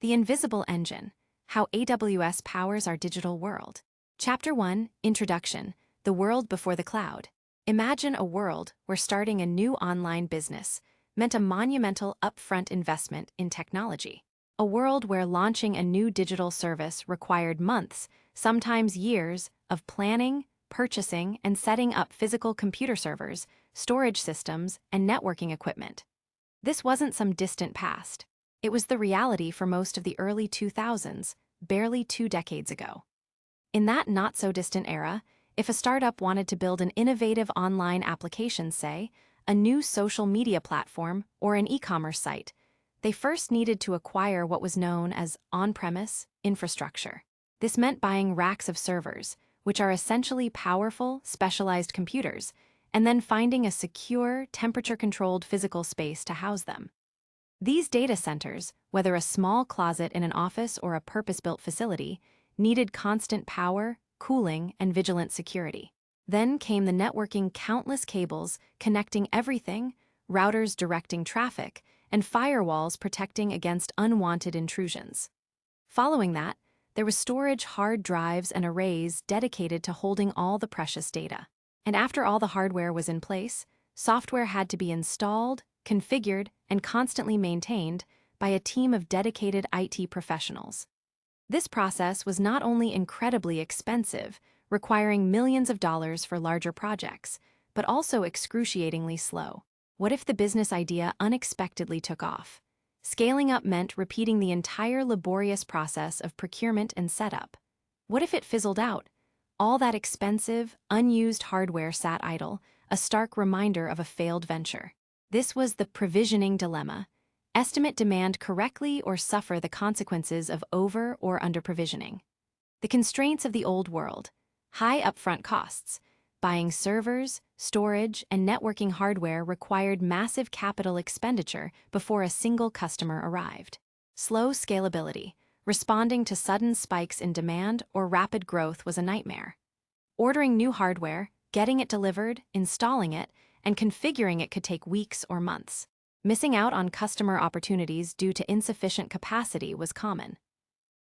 The Invisible Engine: How AWS Powers Our Digital World. Chapter 1, Introduction: The World Before the Cloud. Imagine a world where starting a new online business meant a monumental upfront investment in technology. A world where launching a new digital service required months, sometimes years, of planning, purchasing, and setting up physical computer servers, storage systems, and networking equipment. This wasn't some distant past. It was the reality for most of the early 2000s, barely 2 decades ago. In that not-so-distant era, if a startup wanted to build an innovative online application, say, a new social media platform or an e-commerce site, they first needed to acquire what was known as on-premise infrastructure. This meant buying racks of servers, which are essentially powerful, specialized computers, and then finding a secure, temperature-controlled physical space to house them. These data centers, whether a small closet in an office or a purpose-built facility, needed constant power, cooling, and vigilant security. Then came the networking: countless cables connecting everything, routers directing traffic, and firewalls protecting against unwanted intrusions. Following that, there was storage: hard drives and arrays dedicated to holding all the precious data. And after all the hardware was in place, software had to be installed, configured, and constantly maintained by a team of dedicated IT professionals. This process was not only incredibly expensive, requiring millions of dollars for larger projects, but also excruciatingly slow. What if the business idea unexpectedly took off? Scaling up meant repeating the entire laborious process of procurement and setup. What if it fizzled out? All that expensive, unused hardware sat idle, a stark reminder of a failed venture. This was the provisioning dilemma: estimate demand correctly or suffer the consequences of over or under provisioning. The constraints of the old world: high upfront costs. Buying servers, storage, and networking hardware required massive capital expenditure before a single customer arrived. Slow scalability: responding to sudden spikes in demand or rapid growth was a nightmare. Ordering new hardware, getting it delivered, installing it, and configuring it could take weeks or months. Missing out on customer opportunities due to insufficient capacity was common.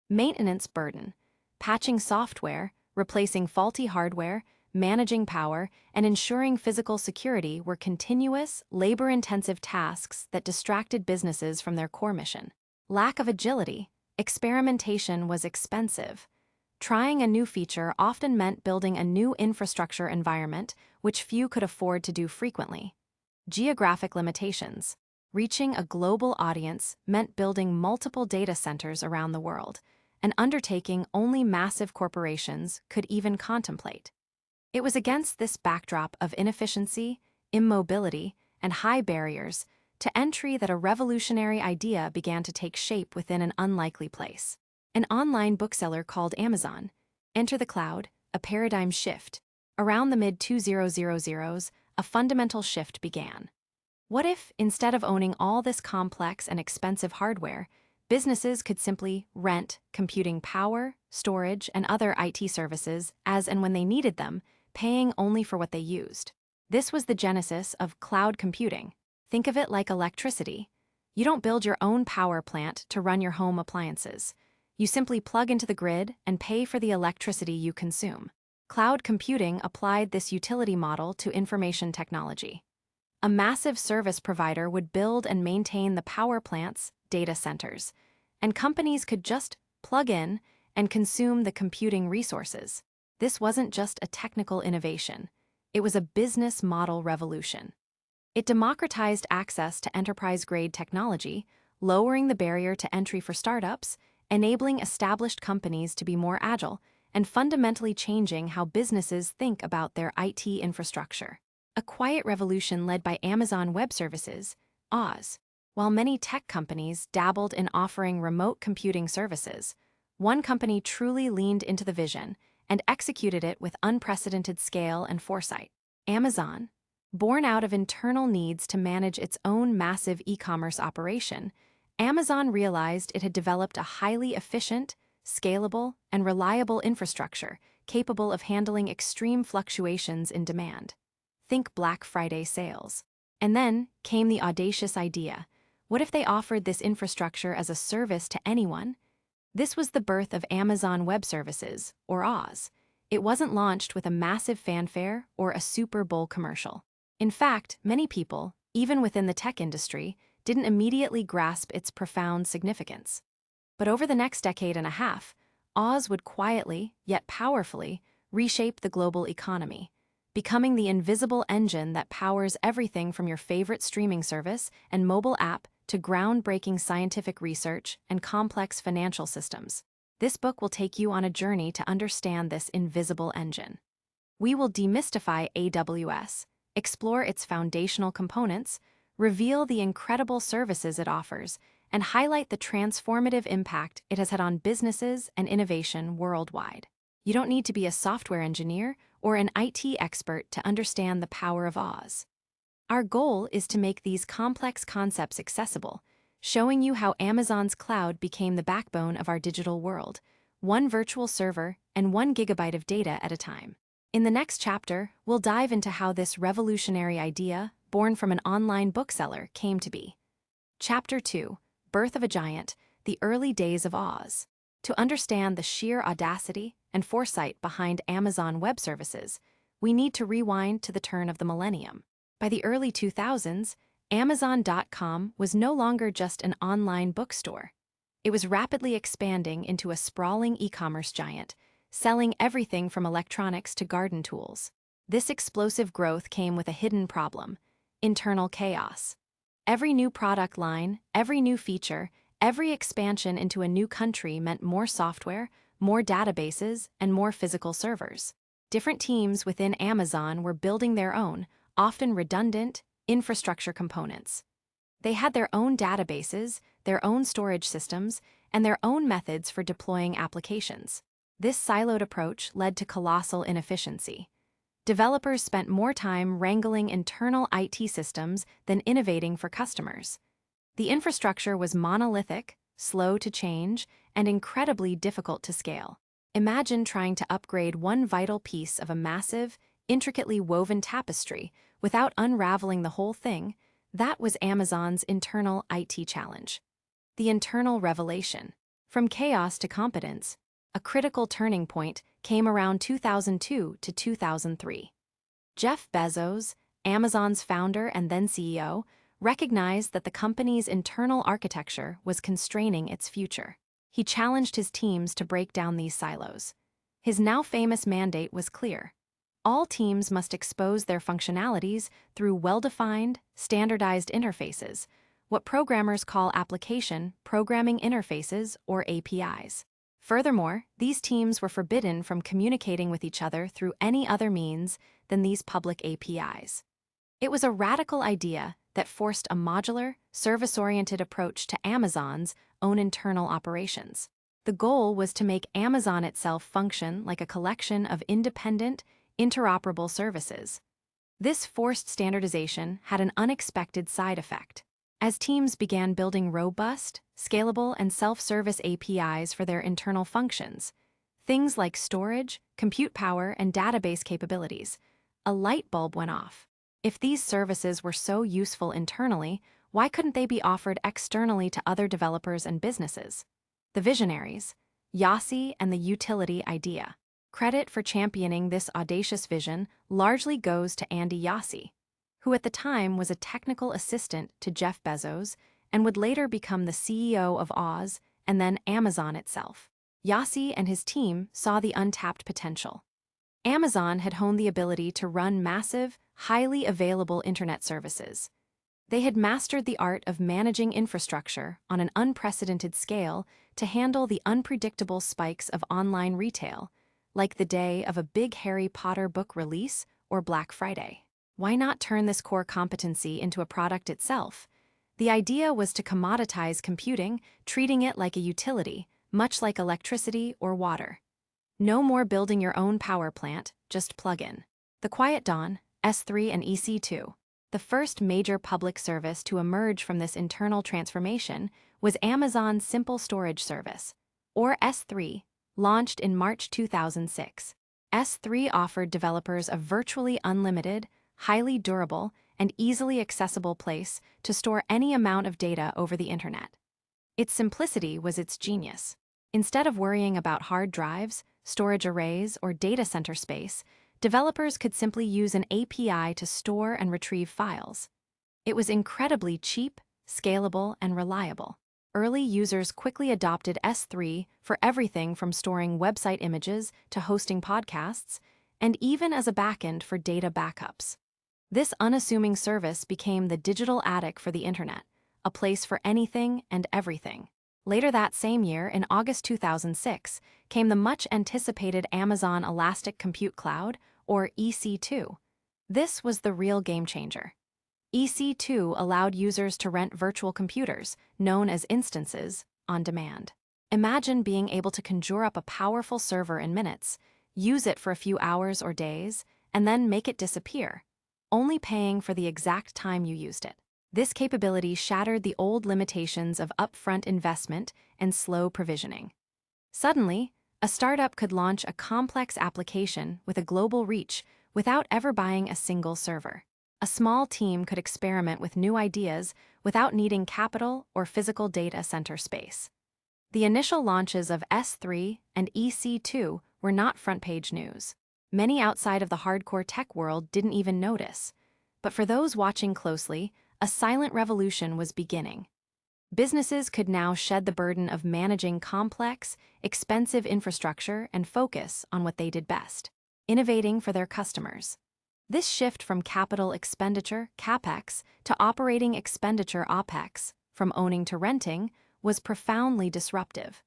Maintenance burden: patching software, replacing faulty hardware, managing power, and ensuring physical security were continuous, labor-intensive tasks that distracted businesses from their core mission. Lack of agility: experimentation was expensive. Trying a new feature often meant building a new infrastructure environment, which few could afford to do frequently. Geographic limitations: reaching a global audience meant building multiple data centers around the world, an undertaking only massive corporations could even contemplate. It was against this backdrop of inefficiency, immobility, and high barriers to entry that a revolutionary idea began to take shape within an unlikely place. An online bookseller called Amazon. Enter the cloud: a paradigm shift. Around the mid-2000s, a fundamental shift began. What if, instead of owning all this complex and expensive hardware, businesses could simply rent computing power, storage, and other IT services as and when they needed them, paying only for what they used? This was the genesis of cloud computing. Think of it like electricity. You don't build your own power plant to run your home appliances. You simply plug into the grid and pay for the electricity you consume. Cloud computing applied this utility model to information technology. A massive service provider would build and maintain the power plants, data centers, and companies could just plug in and consume the computing resources. This wasn't just a technical innovation. It was a business model revolution. It democratized access to enterprise-grade technology, lowering the barrier to entry for startups, enabling established companies to be more agile, and fundamentally changing how businesses think about their IT infrastructure. A quiet revolution led by Amazon Web Services, AWS. While many tech companies dabbled in offering remote computing services, one company truly leaned into the vision and executed it with unprecedented scale and foresight: Amazon. Born out of internal needs to manage its own massive e-commerce operation, Amazon realized it had developed a highly efficient, scalable, and reliable infrastructure capable of handling extreme fluctuations in demand. Think Black Friday sales. And then came the audacious idea: What if they offered this infrastructure as a service to anyone? This was the birth of Amazon Web Services, or Oz. It wasn't launched with a massive fanfare or a Super Bowl commercial. In fact, many people, even within the tech industry, didn't immediately grasp its profound significance. But over the next decade and a half, Oz would quietly, yet powerfully, reshape the global economy, becoming the invisible engine that powers everything from your favorite streaming service and mobile app to groundbreaking scientific research and complex financial systems. This book will take you on a journey to understand this invisible engine. We will demystify AWS, explore its foundational components, reveal the incredible services it offers, and highlight the transformative impact it has had on businesses and innovation worldwide. You don't need to be a software engineer or an IT expert to understand the power of Oz. Our goal is to make these complex concepts accessible, showing you how Amazon's cloud became the backbone of our digital world, one virtual server and 1 gigabyte of data at a time. In the next chapter, we'll dive into how this revolutionary idea, born from an online bookseller, came to be. Chapter 2, Birth of a Giant, The Early Days of Oz. To understand the sheer audacity and foresight behind Amazon Web Services, we need to rewind to the turn of the millennium. By the early 2000s, Amazon.com was no longer just an online bookstore. It was rapidly expanding into a sprawling e-commerce giant, selling everything from electronics to garden tools. This explosive growth came with a hidden problem: internal chaos. Every new product line, every new feature, every expansion into a new country meant more software, more databases, and more physical servers. Different teams within Amazon were building their own, often redundant, infrastructure components. They had their own databases, their own storage systems, and their own methods for deploying applications. This siloed approach led to colossal inefficiency. Developers spent more time wrangling internal IT systems than innovating for customers. The infrastructure was monolithic, slow to change, and incredibly difficult to scale. Imagine trying to upgrade one vital piece of a massive, intricately woven tapestry without unraveling the whole thing. That was Amazon's internal IT challenge. The internal revelation. From chaos to competence, a critical turning point came around 2002 to 2003. Jeff Bezos, Amazon's founder and then CEO, recognized that the company's internal architecture was constraining its future. He challenged his teams to break down these silos. His now famous mandate was clear. All teams must expose their functionalities through well-defined, standardized interfaces, what programmers call application programming interfaces, or APIs. Furthermore, these teams were forbidden from communicating with each other through any other means than these public APIs. It was a radical idea that forced a modular, service-oriented approach to Amazon's own internal operations. The goal was to make Amazon itself function like a collection of independent, interoperable services. This forced standardization had an unexpected side effect. As teams began building robust, scalable, and self-service APIs for their internal functions, things like storage, compute power, and database capabilities, a light bulb went off. If these services were so useful internally, why couldn't they be offered externally to other developers and businesses? The visionaries, Yossi and the utility idea. Credit for championing this audacious vision largely goes to Andy Yossi, who at the time was a technical assistant to Jeff Bezos and would later become the CEO of Oz and then Amazon itself. Yossi and his team saw the untapped potential. Amazon had honed the ability to run massive, highly available internet services. They had mastered the art of managing infrastructure on an unprecedented scale to handle the unpredictable spikes of online retail, like the day of a big Harry Potter book release or Black Friday. Why not turn this core competency into a product itself? The idea was to commoditize computing, treating it like a utility, much like electricity or water. No more building your own power plant, just plug in. The Quiet Dawn, S3 and EC2. The first major public service to emerge from this internal transformation was Amazon's Simple Storage Service, or S3, launched in March 2006. S3 offered developers a virtually unlimited, highly durable, and easily accessible place to store any amount of data over the internet. Its simplicity was its genius. Instead of worrying about hard drives, storage arrays, or data center space, developers could simply use an API to store and retrieve files. It was incredibly cheap, scalable, and reliable. Early users quickly adopted S3 for everything from storing website images to hosting podcasts, and even as a backend for data backups. This unassuming service became the digital attic for the internet, a place for anything and everything. Later that same year, in August 2006, came the much-anticipated Amazon Elastic Compute Cloud, or EC2. This was the real game-changer. EC2 allowed users to rent virtual computers, known as instances, on demand. Imagine being able to conjure up a powerful server in minutes, use it for a few hours or days, and then make it disappear, only paying for the exact time you used it. This capability shattered the old limitations of upfront investment and slow provisioning. Suddenly, a startup could launch a complex application with a global reach without ever buying a single server. A small team could experiment with new ideas without needing capital or physical data center space. The initial launches of S3 and EC2 were not front-page news. Many outside of the hardcore tech world didn't even notice. But for those watching closely, a silent revolution was beginning. Businesses could now shed the burden of managing complex, expensive infrastructure and focus on what they did best: innovating for their customers. This shift from capital expenditure, CapEx, to operating expenditure, OpEx, from owning to renting, was profoundly disruptive.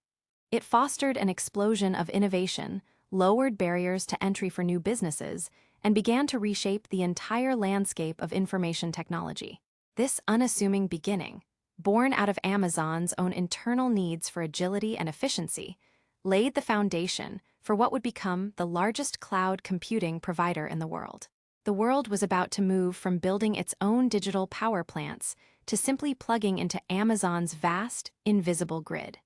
It fostered an explosion of innovation, lowered barriers to entry for new businesses, and began to reshape the entire landscape of information technology. This unassuming beginning, born out of Amazon's own internal needs for agility and efficiency, laid the foundation for what would become the largest cloud computing provider in the world. The world was about to move from building its own digital power plants to simply plugging into Amazon's vast, invisible grid.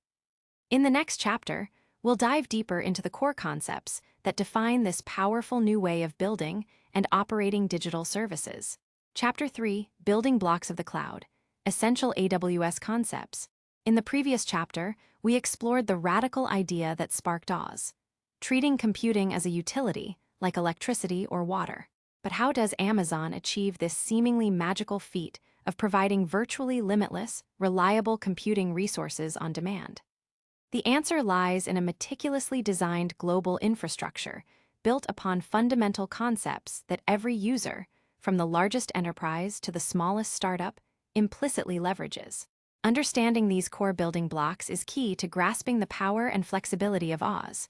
In the next chapter, we'll dive deeper into the core concepts that define this powerful new way of building and operating digital services. Chapter 3: Building Blocks of the Cloud. Essential AWS Concepts. In the previous chapter, we explored the radical idea that sparked Oz, treating computing as a utility, like electricity or water. But how does Amazon achieve this seemingly magical feat of providing virtually limitless, reliable computing resources on demand? The answer lies in a meticulously designed global infrastructure built upon fundamental concepts that every user, from the largest enterprise to the smallest startup, implicitly leverages. Understanding these core building blocks is key to grasping the power and flexibility of Oz.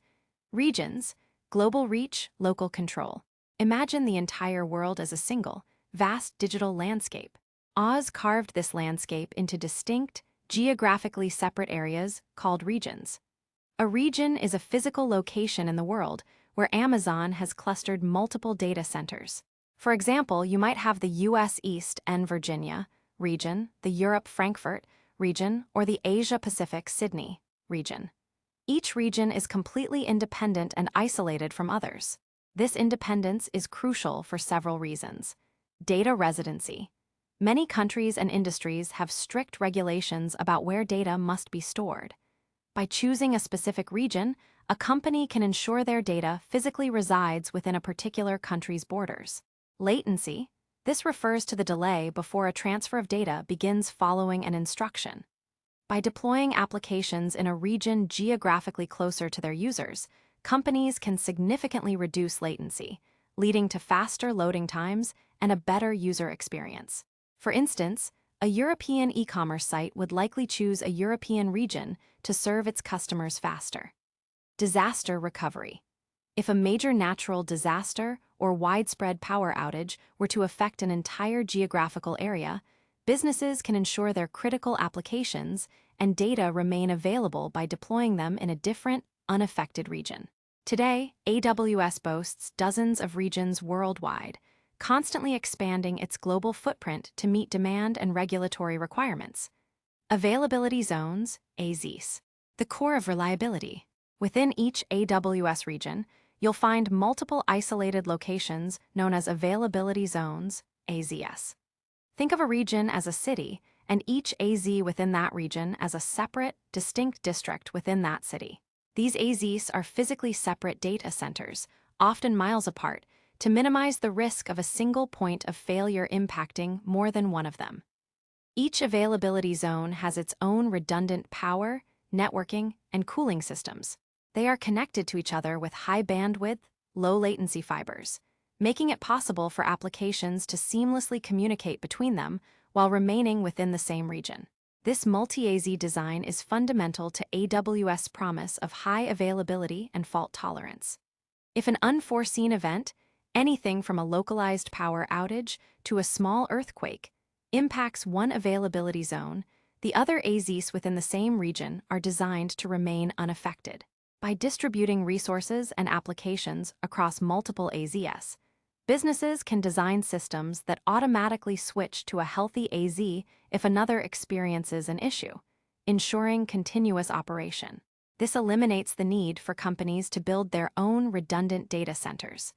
Regions, global reach, local control. Imagine the entire world as a single, vast digital landscape. Oz carved this landscape into distinct, geographically separate areas called regions. A region is a physical location in the world where Amazon has clustered multiple data centers. For example, you might have the US East and Virginia region, the Europe Frankfurt region, or the Asia Pacific Sydney region. Each region is completely independent and isolated from others. This independence is crucial for several reasons. Data residency. Many countries and industries have strict regulations about where data must be stored. By choosing a specific region, a company can ensure their data physically resides within a particular country's borders. Latency. This refers to the delay before a transfer of data begins following an instruction. By deploying applications in a region geographically closer to their users, companies can significantly reduce latency, leading to faster loading times and a better user experience. For instance, a European e-commerce site would likely choose a European region to serve its customers faster. Disaster recovery. If a major natural disaster or widespread power outage were to affect an entire geographical area, businesses can ensure their critical applications and data remain available by deploying them in a different, unaffected region. Today, AWS boasts dozens of regions worldwide, constantly expanding its global footprint to meet demand and regulatory requirements. Availability zones, AZs. The core of reliability. Within each AWS region, you'll find multiple isolated locations known as availability zones, AZS. Think of a region as a city, and each AZ within that region as a separate, distinct district within that city. These AZs are physically separate data centers, often miles apart, to minimize the risk of a single point of failure impacting more than one of them. Each availability zone has its own redundant power, networking, and cooling systems. They are connected to each other with high bandwidth, low latency fibers, making it possible for applications to seamlessly communicate between them while remaining within the same region. This multi-AZ design is fundamental to AWS' promise of high availability and fault tolerance. If an unforeseen event, anything from a localized power outage to a small earthquake, impacts one availability zone, the other AZs within the same region are designed to remain unaffected. By distributing resources and applications across multiple AZs, businesses can design systems that automatically switch to a healthy AZ if another experiences an issue, ensuring continuous operation. This eliminates the need for companies to build their own redundant data centers.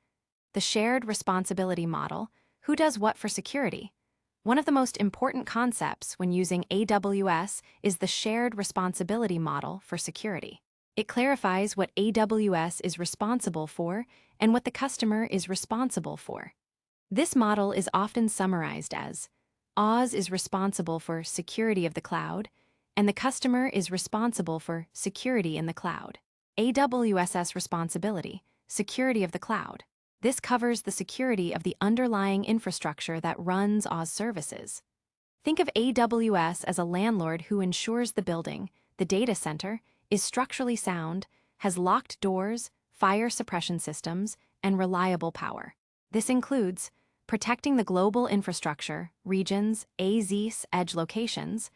The shared responsibility model, who does what for security? One of the most important concepts when using AWS is the shared responsibility model for security. It clarifies what AWS is responsible for and what the customer is responsible for. This model is often summarized as, AWS is responsible for security of the cloud, and the customer is responsible for security in the cloud. AWS's responsibility, security of the cloud. This covers the security of the underlying infrastructure that runs AWS services. Think of AWS as a landlord who ensures the building, the data center, is structurally sound, has locked doors, fire suppression systems, and reliable power. This includes protecting the global infrastructure, regions, AZs, edge locations,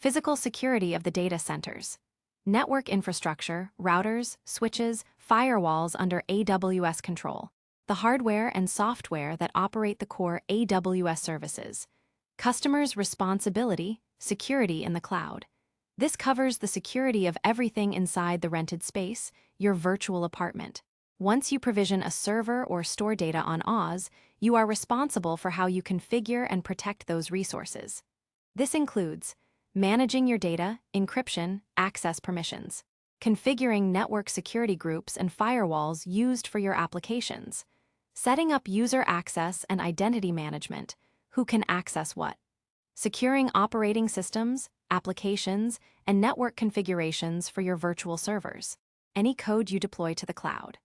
physical security of the data centers, network infrastructure, routers, switches, firewalls under AWS control, the hardware and software that operate the core AWS services, customers' responsibility, security in the cloud. This covers the security of everything inside the rented space, your virtual apartment. Once you provision a server or store data on AWS, you are responsible for how you configure and protect those resources. This includes managing your data, encryption, access permissions, configuring network security groups and firewalls used for your applications, setting up user access and identity management, who can access what, securing operating systems, applications, and network configurations for your virtual servers, any code you deploy to the cloud.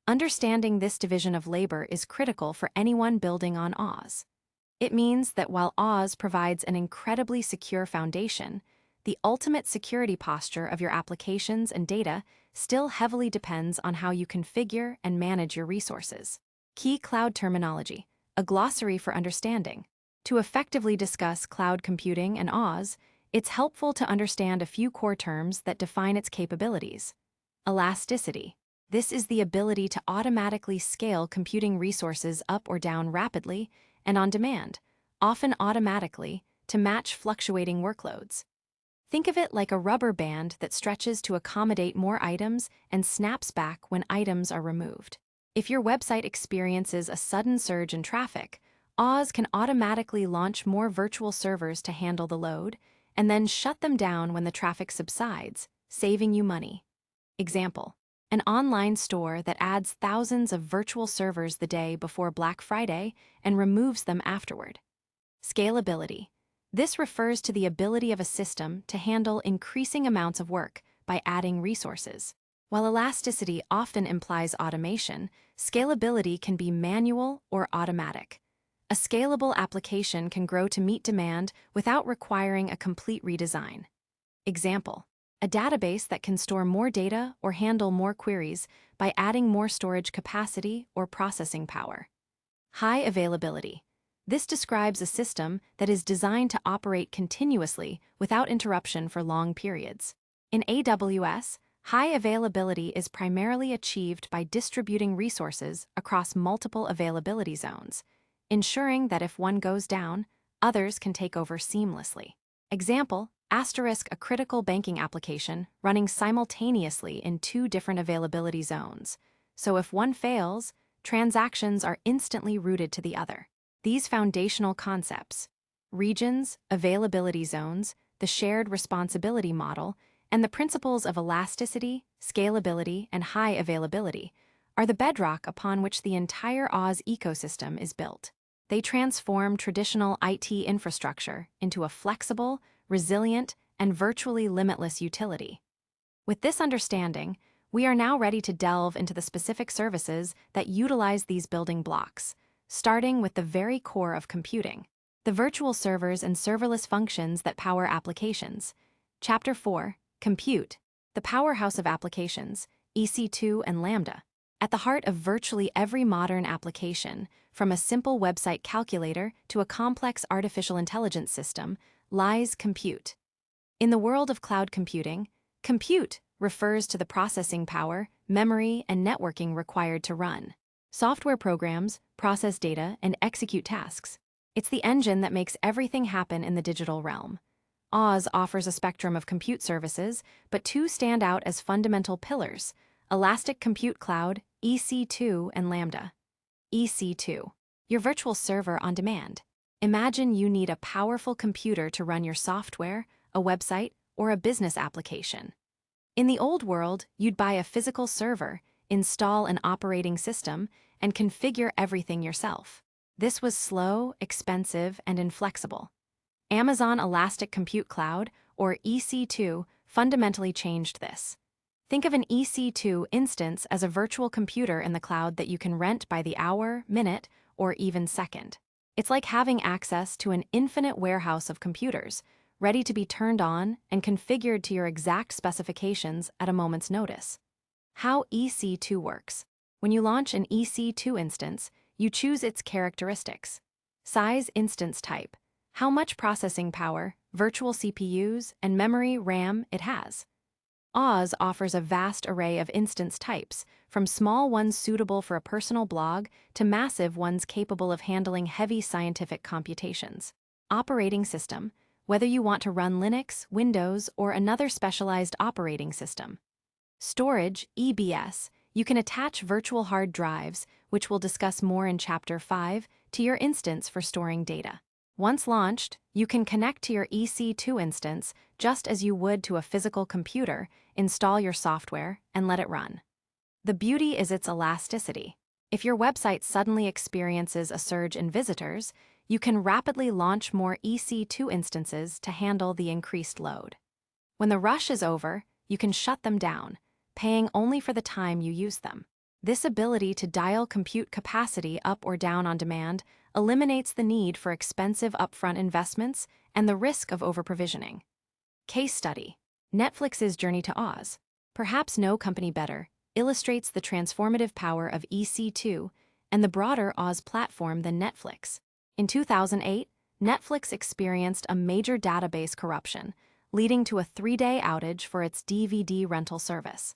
Understanding this division of labor is critical for anyone building on AWS. It means that while AWS provides an incredibly secure foundation, the ultimate security posture of your applications and data still heavily depends on how you configure and manage your resources. Key cloud terminology, a glossary for understanding. To effectively discuss cloud computing and AWS, it's helpful to understand a few core terms that define its capabilities. Elasticity. This is the ability to automatically scale computing resources up or down rapidly and on demand, often automatically, to match fluctuating workloads. Think of it like a rubber band that stretches to accommodate more items and snaps back when items are removed. If your website experiences a sudden surge in traffic, AWS can automatically launch more virtual servers to handle the load, and then shut them down when the traffic subsides, saving you money. Example: an online store that adds thousands of virtual servers the day before Black Friday and removes them afterward. Scalability. This refers to the ability of a system to handle increasing amounts of work by adding resources. While elasticity often implies automation, scalability can be manual or automatic. A scalable application can grow to meet demand without requiring a complete redesign. Example: a database that can store more data or handle more queries by adding more storage capacity or processing power. High availability. This describes a system that is designed to operate continuously without interruption for long periods. In AWS, high availability is primarily achieved by distributing resources across multiple availability zones, ensuring that if one goes down, others can take over seamlessly. Example: a critical banking application running simultaneously in 2 different availability zones. So if one fails, transactions are instantly routed to the other. These foundational concepts, Regions, availability zones, the shared responsibility model, and the principles of elasticity, scalability, and high availability are the bedrock upon which the entire Oz ecosystem is built. They transform traditional IT infrastructure into a flexible, resilient, and virtually limitless utility. With this understanding, we are now ready to delve into the specific services that utilize these building blocks, starting with the very core of computing, the virtual servers and serverless functions that power applications. Chapter 4, Compute, the powerhouse of applications, EC2 and Lambda. At the heart of virtually every modern application, from a simple website calculator to a complex artificial intelligence system, lies compute. In the world of cloud computing, compute refers to the processing power, memory, and networking required to run software programs, process data, and execute tasks. It's the engine that makes everything happen in the digital realm. Oz offers a spectrum of compute services, but two stand out as fundamental pillars: Elastic Compute Cloud, EC2, and Lambda. EC2, your virtual server on demand. Imagine you need a powerful computer to run your software, a website, or a business application. In the old world, you'd buy a physical server, install an operating system, and configure everything yourself. This was slow, expensive, and inflexible. Amazon Elastic Compute Cloud, or EC2, fundamentally changed this. Think of an EC2 instance as a virtual computer in the cloud that you can rent by the hour, minute, or even second. It's like having access to an infinite warehouse of computers, ready to be turned on and configured to your exact specifications at a moment's notice. How EC2 works. When you launch an EC2 instance, you choose its characteristics: size, instance type, how much processing power, virtual CPUs, and memory RAM it has. Oz offers a vast array of instance types, from small ones suitable for a personal blog to massive ones capable of handling heavy scientific computations. Operating system, whether you want to run Linux, Windows, or another specialized operating system. Storage, EBS, you can attach virtual hard drives, which we'll discuss more in Chapter 5, to your instance for storing data. Once launched, you can connect to your EC2 instance just as you would to a physical computer, install your software, and let it run. The beauty is its elasticity. If your website suddenly experiences a surge in visitors, you can rapidly launch more EC2 instances to handle the increased load. When the rush is over, you can shut them down, paying only for the time you use them. This ability to dial compute capacity up or down on demand eliminates the need for expensive upfront investments and the risk of over-provisioning. Case study: Netflix's journey to Oz, perhaps no company better, illustrates the transformative power of EC2 and the broader Oz platform than Netflix. In 2008, Netflix experienced a major database corruption, leading to a 3-day outage for its DVD rental service.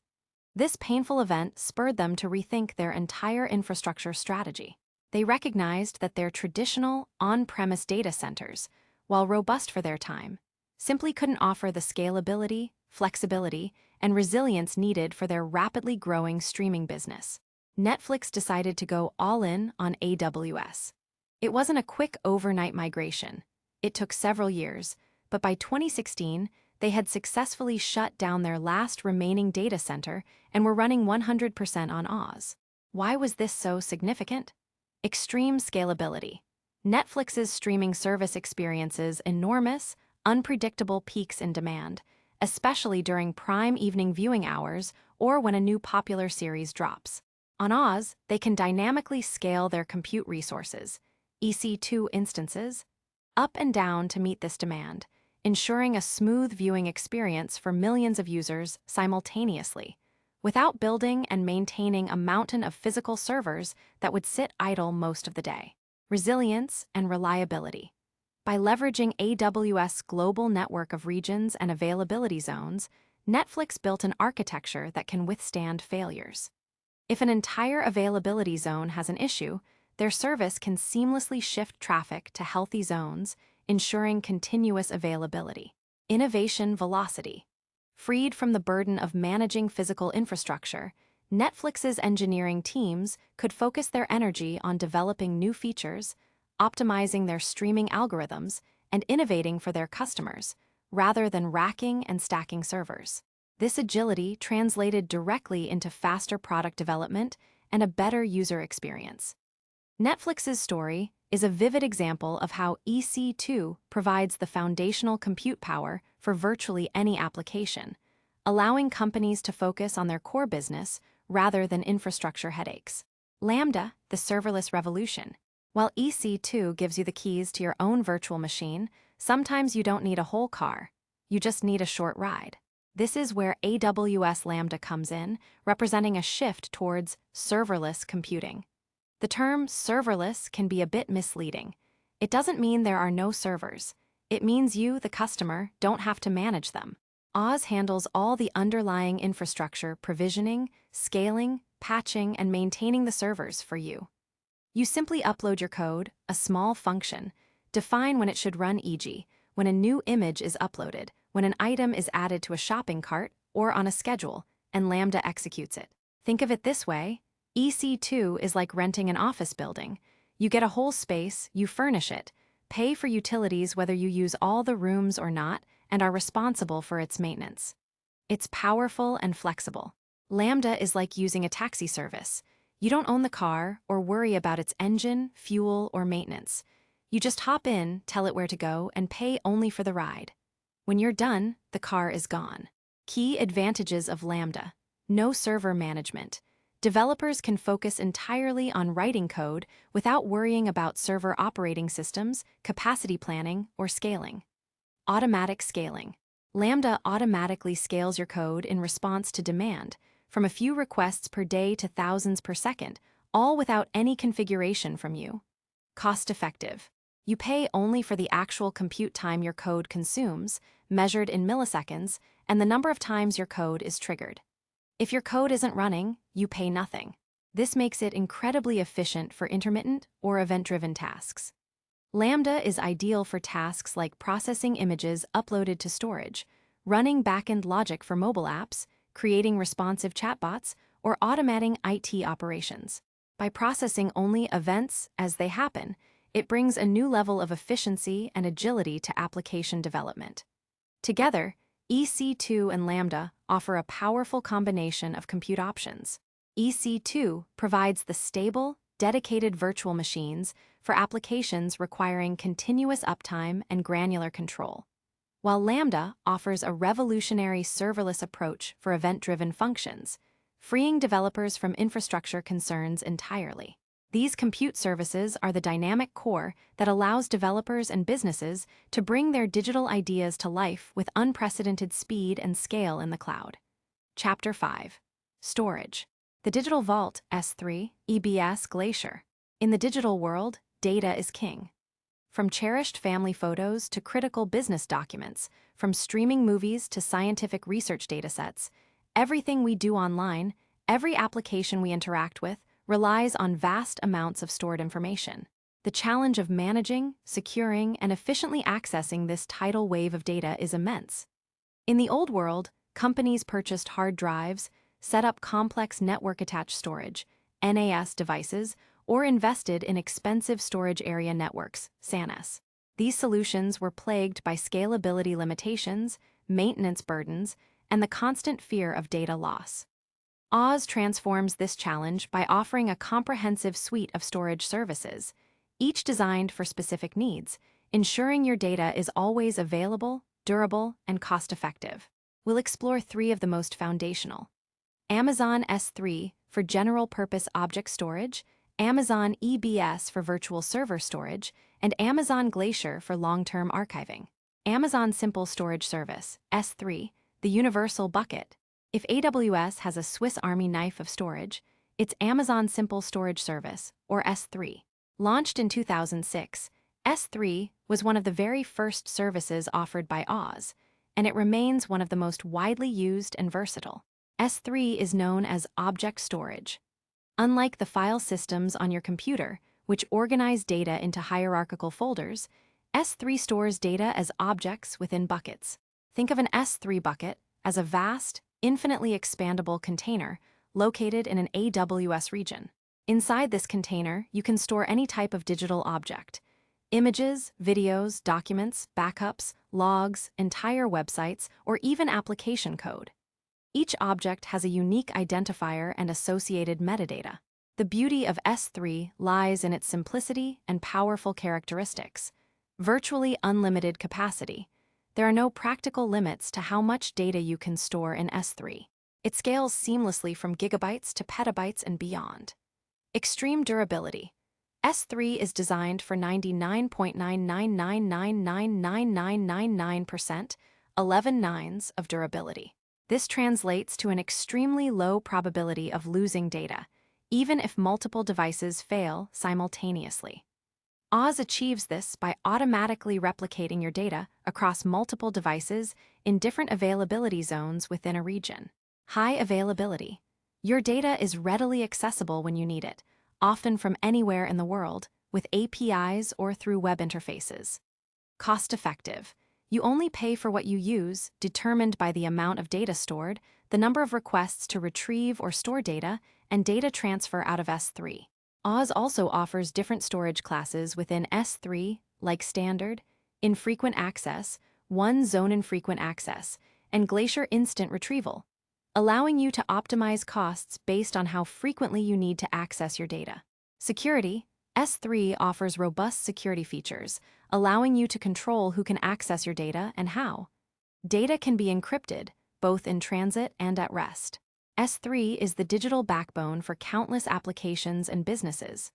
This painful event spurred them to rethink their entire infrastructure strategy. They recognized that their traditional, on-premise data centers, while robust for their time, simply couldn't offer the scalability, flexibility, and resilience needed for their rapidly growing streaming business. Netflix decided to go all in on AWS. It wasn't a quick overnight migration. It took several years, but by 2016, they had successfully shut down their last remaining data center and were running 100% on Oz. Why was this so significant? Extreme scalability. Netflix's streaming service experiences enormous, unpredictable peaks in demand, especially during prime evening viewing hours or when a new popular series drops. On Oz, they can dynamically scale their compute resources, EC2 instances, up and down to meet this demand, ensuring a smooth viewing experience for millions of users simultaneously, without building and maintaining a mountain of physical servers that would sit idle most of the day. Resilience and reliability. By leveraging AWS' global network of regions and availability zones, Netflix built an architecture that can withstand failures. If an entire availability zone has an issue, their service can seamlessly shift traffic to healthy zones, ensuring continuous availability. Innovation velocity. Freed from the burden of managing physical infrastructure, Netflix's engineering teams could focus their energy on developing new features, optimizing their streaming algorithms, and innovating for their customers, rather than racking and stacking servers. This agility translated directly into faster product development and a better user experience. Netflix's story is a vivid example of how EC2 provides the foundational compute power for virtually any application, allowing companies to focus on their core business rather than infrastructure headaches. Lambda, the serverless revolution. While EC2 gives you the keys to your own virtual machine, sometimes you don't need a whole car. You just need a short ride. This is where AWS Lambda comes in, representing a shift towards serverless computing. The term serverless can be a bit misleading. It doesn't mean there are no servers. It means you, the customer, don't have to manage them. Oz handles all the underlying infrastructure, provisioning, scaling, patching, and maintaining the servers for you. You simply upload your code, a small function, define when it should run, e.g., when a new image is uploaded, when an item is added to a shopping cart, or on a schedule, and Lambda executes it. Think of it this way: EC2 is like renting an office building. You get a whole space, you furnish it, pay for utilities whether you use all the rooms or not, and are responsible for its maintenance. It's powerful and flexible. Lambda is like using a taxi service. You don't own the car or worry about its engine, fuel, or maintenance. You just hop in, tell it where to go, and pay only for the ride. When you're done, the car is gone. Key advantages of Lambda: no server management. Developers can focus entirely on writing code without worrying about server operating systems, capacity planning, or scaling. Automatic scaling. Lambda automatically scales your code in response to demand, from a few requests per day to thousands per second, all without any configuration from you. Cost-effective. You pay only for the actual compute time your code consumes, measured in milliseconds, and the number of times your code is triggered. If your code isn't running, you pay nothing. This makes it incredibly efficient for intermittent or event-driven tasks. Lambda is ideal for tasks like processing images uploaded to storage, running backend logic for mobile apps, creating responsive chatbots, or automating IT operations. By processing only events as they happen, it brings a new level of efficiency and agility to application development. Together, EC2 and Lambda offer a powerful combination of compute options. EC2 provides the stable, dedicated virtual machines for applications requiring continuous uptime and granular control, while Lambda offers a revolutionary serverless approach for event-driven functions, freeing developers from infrastructure concerns entirely. These compute services are the dynamic core that allows developers and businesses to bring their digital ideas to life with unprecedented speed and scale in the cloud. Chapter 5. Storage. The Digital Vault, S3, EBS Glacier. In the digital world, data is king. From cherished family photos to critical business documents, from streaming movies to scientific research datasets, everything we do online, every application we interact with, relies on vast amounts of stored information. The challenge of managing, securing, and efficiently accessing this tidal wave of data is immense. In the old world, companies purchased hard drives, set up complex network-attached storage, NAS devices, or invested in expensive storage area networks, SANs. These solutions were plagued by scalability limitations, maintenance burdens, and the constant fear of data loss. Oz transforms this challenge by offering a comprehensive suite of storage services, each designed for specific needs, ensuring your data is always available, durable, and cost-effective. We'll explore 3 of the most foundational: Amazon S3 for general-purpose object storage, Amazon EBS for virtual server storage, and Amazon Glacier for long-term archiving. Amazon Simple Storage Service, S3, the universal bucket. If AWS has a Swiss Army knife of storage, it's Amazon Simple Storage Service, or S3. Launched in 2006, S3 was one of the very first services offered by Oz, and it remains one of the most widely used and versatile. S3 is known as object storage. Unlike the file systems on your computer, which organize data into hierarchical folders, S3 stores data as objects within buckets. Think of an S3 bucket as a vast, infinitely expandable container located in an AWS region. Inside this container, you can store any type of digital object: Images, videos, documents, backups, logs, entire websites, or even application code. Each object has a unique identifier and associated metadata. The beauty of S3 lies in its simplicity and powerful characteristics. Virtually unlimited capacity. There are no practical limits to how much data you can store in S3. It scales seamlessly from gigabytes to petabytes and beyond. Extreme durability. S3 is designed for 99.999999999%, 11 nines of durability. This translates to an extremely low probability of losing data, even if multiple devices fail simultaneously. AWS achieves this by automatically replicating your data across multiple devices in different availability zones within a region. High availability. Your data is readily accessible when you need it, often from anywhere in the world, with APIs or through web interfaces. Cost-effective. You only pay for what you use, determined by the amount of data stored, the number of requests to retrieve or store data, and data transfer out of S3. AWS also offers different storage classes within S3, like Standard, Infrequent Access, One Zone Infrequent Access, and Glacier Instant Retrieval, allowing you to optimize costs based on how frequently you need to access your data. Security. S3 offers robust security features, allowing you to control who can access your data and how. Data can be encrypted, both in transit and at rest. S3 is the digital backbone for countless applications and businesses.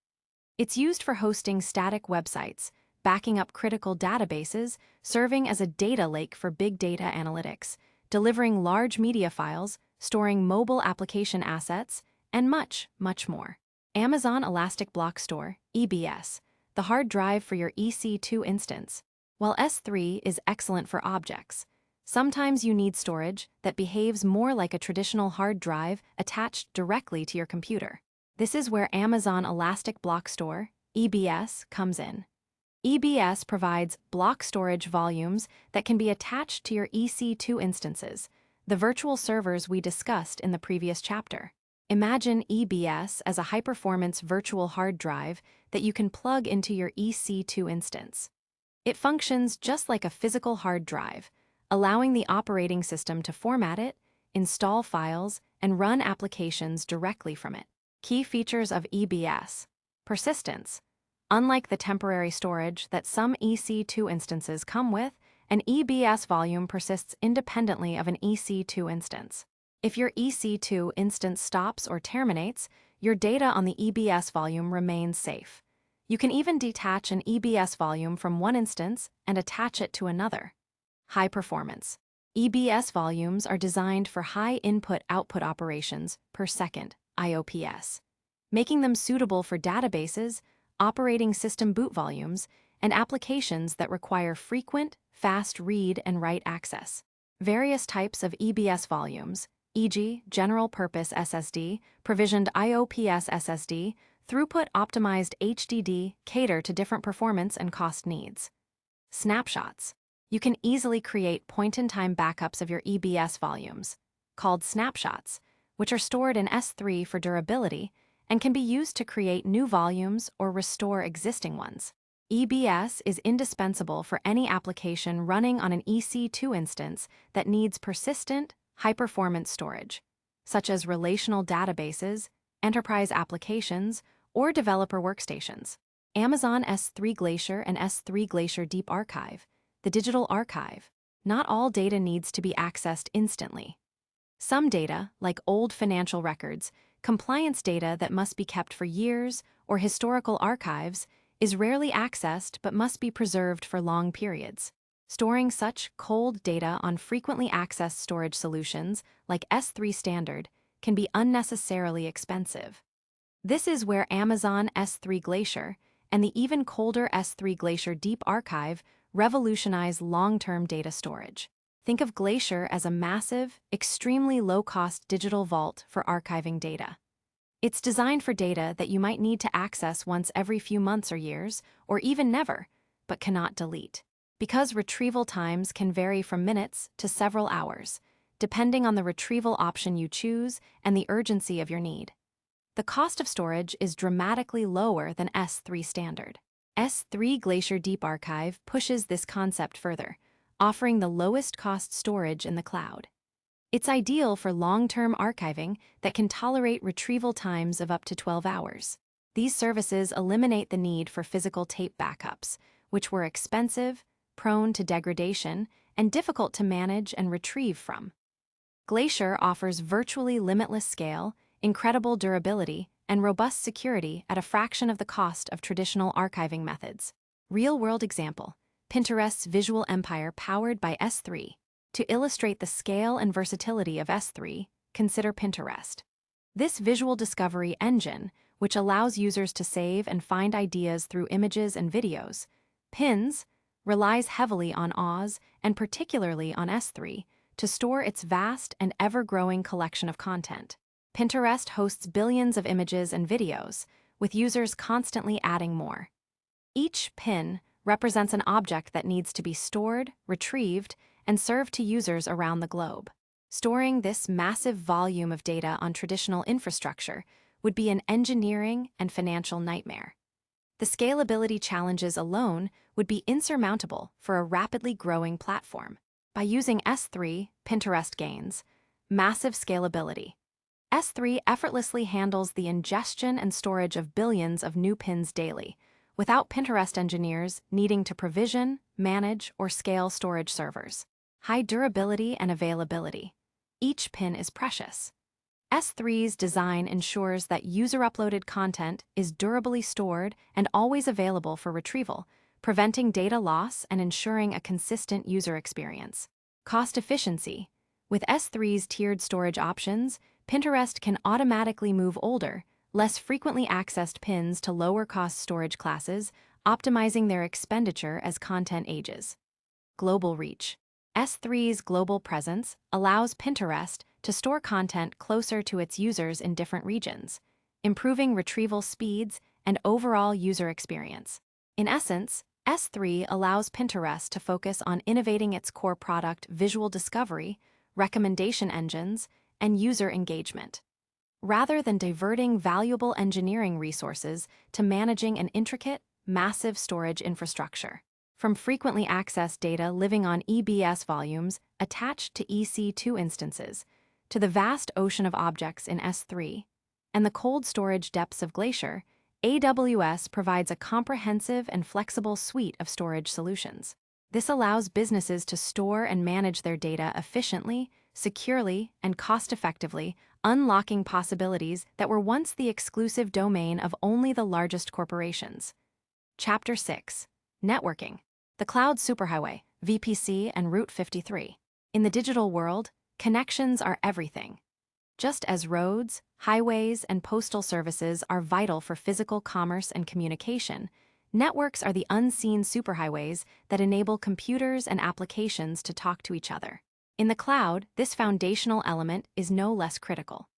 It's used for hosting static websites, backing up critical databases, serving as a data lake for big data analytics, delivering large media files, storing mobile application assets, and much, much more. Amazon Elastic Block Store, EBS, the hard drive for your EC2 instance. While S3 is excellent for objects, sometimes you need storage that behaves more like a traditional hard drive attached directly to your computer. This is where Amazon Elastic Block Store, EBS, comes in. EBS provides block storage volumes that can be attached to your EC2 instances, the virtual servers we discussed in the previous chapter. Imagine EBS as a high-performance virtual hard drive that you can plug into your EC2 instance. It functions just like a physical hard drive, allowing the operating system to format it, install files, and run applications directly from it. Key features of EBS. Persistence. Unlike the temporary storage that some EC2 instances come with, an EBS volume persists independently of an EC2 instance. If your EC2 instance stops or terminates, your data on the EBS volume remains safe. You can even detach an EBS volume from one instance and attach it to another. High performance. EBS volumes are designed for high input-output operations per second, IOPS, making them suitable for databases, operating system boot volumes, and applications that require frequent, fast read and write access. Various types of EBS volumes, e.g., general-purpose SSD, provisioned IOPS SSD, throughput-optimized HDD, cater to different performance and cost needs. Snapshots. You can easily create point-in-time backups of your EBS volumes, called snapshots, which are stored in S3 for durability and can be used to create new volumes or restore existing ones. EBS is indispensable for any application running on an EC2 instance that needs persistent, high-performance storage, such as relational databases, enterprise applications, or developer workstations. Amazon S3 Glacier and S3 Glacier Deep Archive, the digital archive. Not all data needs to be accessed instantly. Some data, like old financial records, compliance data that must be kept for years, or historical archives, is rarely accessed but must be preserved for long periods. Storing such cold data on frequently accessed storage solutions, like S3 Standard, can be unnecessarily expensive. This is where Amazon S3 Glacier and the even colder S3 Glacier Deep Archive revolutionize long-term data storage. Think of Glacier as a massive, extremely low-cost digital vault for archiving data. It's designed for data that you might need to access once every few months or years, or even never, but cannot delete. Because retrieval times can vary from minutes to several hours, depending on the retrieval option you choose and the urgency of your need. The cost of storage is dramatically lower than S3 Standard. S3 Glacier Deep Archive pushes this concept further, offering the lowest cost storage in the cloud. It's ideal for long-term archiving that can tolerate retrieval times of up to 12 hours. These services eliminate the need for physical tape backups, which were expensive, prone to degradation, and difficult to manage and retrieve from. Glacier offers virtually limitless scale, incredible durability, and robust security at a fraction of the cost of traditional archiving methods. Real-world example: Pinterest's visual empire powered by S3. To illustrate the scale and versatility of S3, consider Pinterest. This visual discovery engine, which allows users to save and find ideas through images and videos, Pins, relies heavily on AWS and particularly on S3 to store its vast and ever-growing collection of content. Pinterest hosts billions of images and videos, with users constantly adding more. Each pin represents an object that needs to be stored, retrieved, and served to users around the globe. Storing this massive volume of data on traditional infrastructure would be an engineering and financial nightmare. The scalability challenges alone would be insurmountable for a rapidly growing platform. By using S3, Pinterest gains massive scalability. S3 effortlessly handles the ingestion and storage of billions of new pins daily, without Pinterest engineers needing to provision, manage, or scale storage servers. High durability and availability. Each pin is precious. S3's design ensures that user-uploaded content is durably stored and always available for retrieval, preventing data loss and ensuring a consistent user experience. Cost efficiency. With S3's tiered storage options, Pinterest can automatically move older, less frequently accessed pins to lower-cost storage classes, optimizing their expenditure as content ages. Global reach. S3's global presence allows Pinterest to store content closer to its users in different regions, improving retrieval speeds and overall user experience. In essence, S3 allows Pinterest to focus on innovating its core product visual discovery, recommendation engines, and user engagement, rather than diverting valuable engineering resources to managing an intricate, massive storage infrastructure. From frequently accessed data living on EBS volumes attached to EC2 instances, to the vast ocean of objects in S3, and the cold storage depths of Glacier, AWS provides a comprehensive and flexible suite of storage solutions. This allows businesses to store and manage their data efficiently, securely, and cost-effectively, unlocking possibilities that were once the exclusive domain of only the largest corporations. Chapter 6. Networking. The Cloud Superhighway, VPC, and Route 53. In the digital world, connections are everything. Just as roads, highways, and postal services are vital for physical commerce and communication, networks are the unseen superhighways that enable computers and applications to talk to each other. In the cloud, this foundational element is no less critical.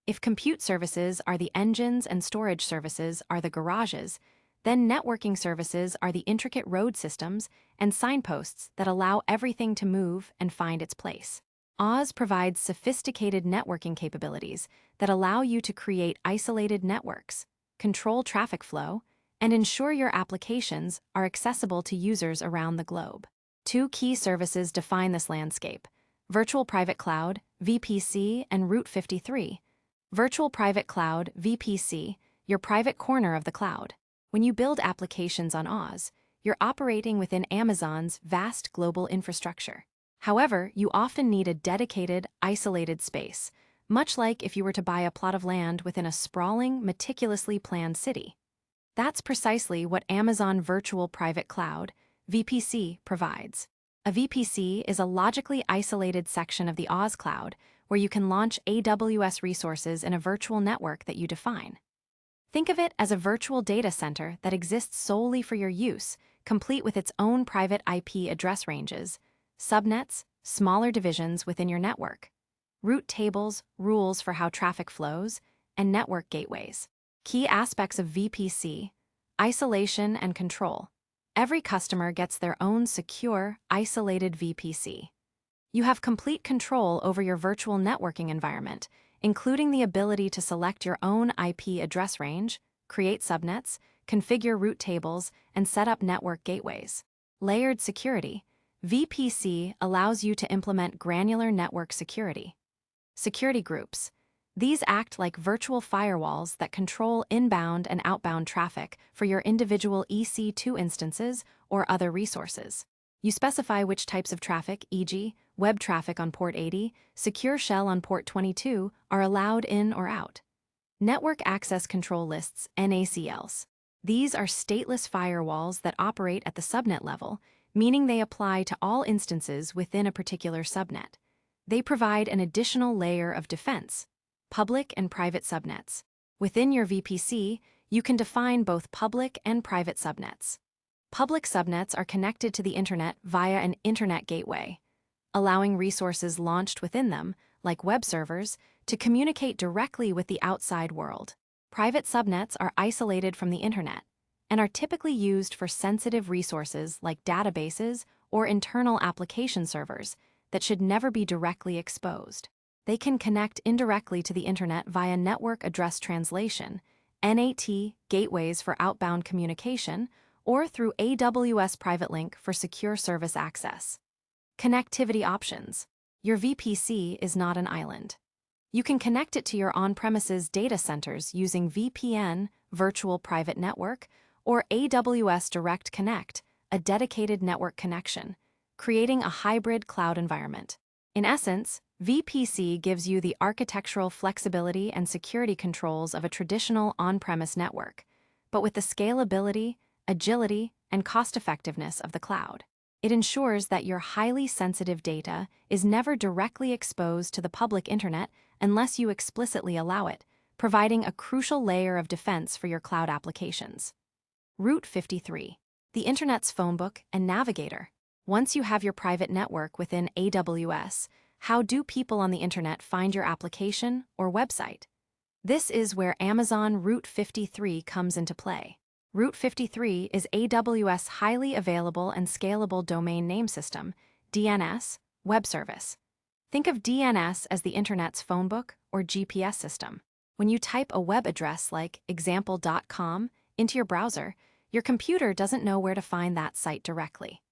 If compute services are the engines and storage services are the garages, then networking services are the intricate road systems and signposts that allow everything to move and find its place. AWS provides sophisticated networking capabilities that allow you to create isolated networks, control traffic flow, and ensure your applications are accessible to users around the globe. Two key services define this landscape: Virtual Private Cloud, VPC, and Route 53. Virtual Private Cloud, VPC, your private corner of the cloud. When you build applications on AWS, you're operating within Amazon's vast global infrastructure. However, you often need a dedicated, isolated space, much like if you were to buy a plot of land within a sprawling, meticulously planned city. That's precisely what Amazon Virtual Private Cloud, VPC, provides. A VPC is a logically isolated section of the AWS cloud where you can launch AWS resources in a virtual network that you define. Think of it as a virtual data center that exists solely for your use, complete with its own private IP address ranges, subnets, smaller divisions within your network, route tables, rules for how traffic flows, and network gateways. Key aspects of VPC: isolation and control. Every customer gets their own secure, isolated VPC. You have complete control over your virtual networking environment, including the ability to select your own IP address range, create subnets, configure route tables, and set up network gateways. Layered security. VPC allows you to implement granular network security. Security groups. These act like virtual firewalls that control inbound and outbound traffic for your individual EC2 instances or other resources. You specify which types of traffic, e.g., web traffic on port 80, secure shell on port 22, are allowed in or out. Network Access Control Lists, NACLs. These are stateless firewalls that operate at the subnet level, meaning they apply to all instances within a particular subnet. They provide an additional layer of defense. Public and private subnets. Within your VPC, you can define both public and private subnets. Public subnets are connected to the internet via an internet gateway, allowing resources launched within them, like web servers, to communicate directly with the outside world. Private subnets are isolated from the internet and are typically used for sensitive resources like databases or internal application servers that should never be directly exposed. They can connect indirectly to the internet via network address translation, NAT gateways for outbound communication, or through AWS Private Link for secure service access. Connectivity options. Your VPC is not an island. You can connect it to your on-premises data centers using VPN, Virtual Private Network, or AWS Direct Connect, a dedicated network connection, creating a hybrid cloud environment. In essence, VPC gives you the architectural flexibility and security controls of a traditional on-premise network, but with the scalability, agility, and cost-effectiveness of the cloud. It ensures that your highly sensitive data is never directly exposed to the public internet unless you explicitly allow it, providing a crucial layer of defense for your cloud applications. Route 53. The Internet's phonebook and navigator. Once you have your private network within AWS, how do people on the internet find your application or website? This is where Amazon Route 53 comes into play. Route 53 is AWS' highly available and scalable domain name system, DNS, web service. Think of DNS as the internet's phonebook or GPS system. When you type a web address like example.com into your browser, your computer doesn't know where to find that site directly.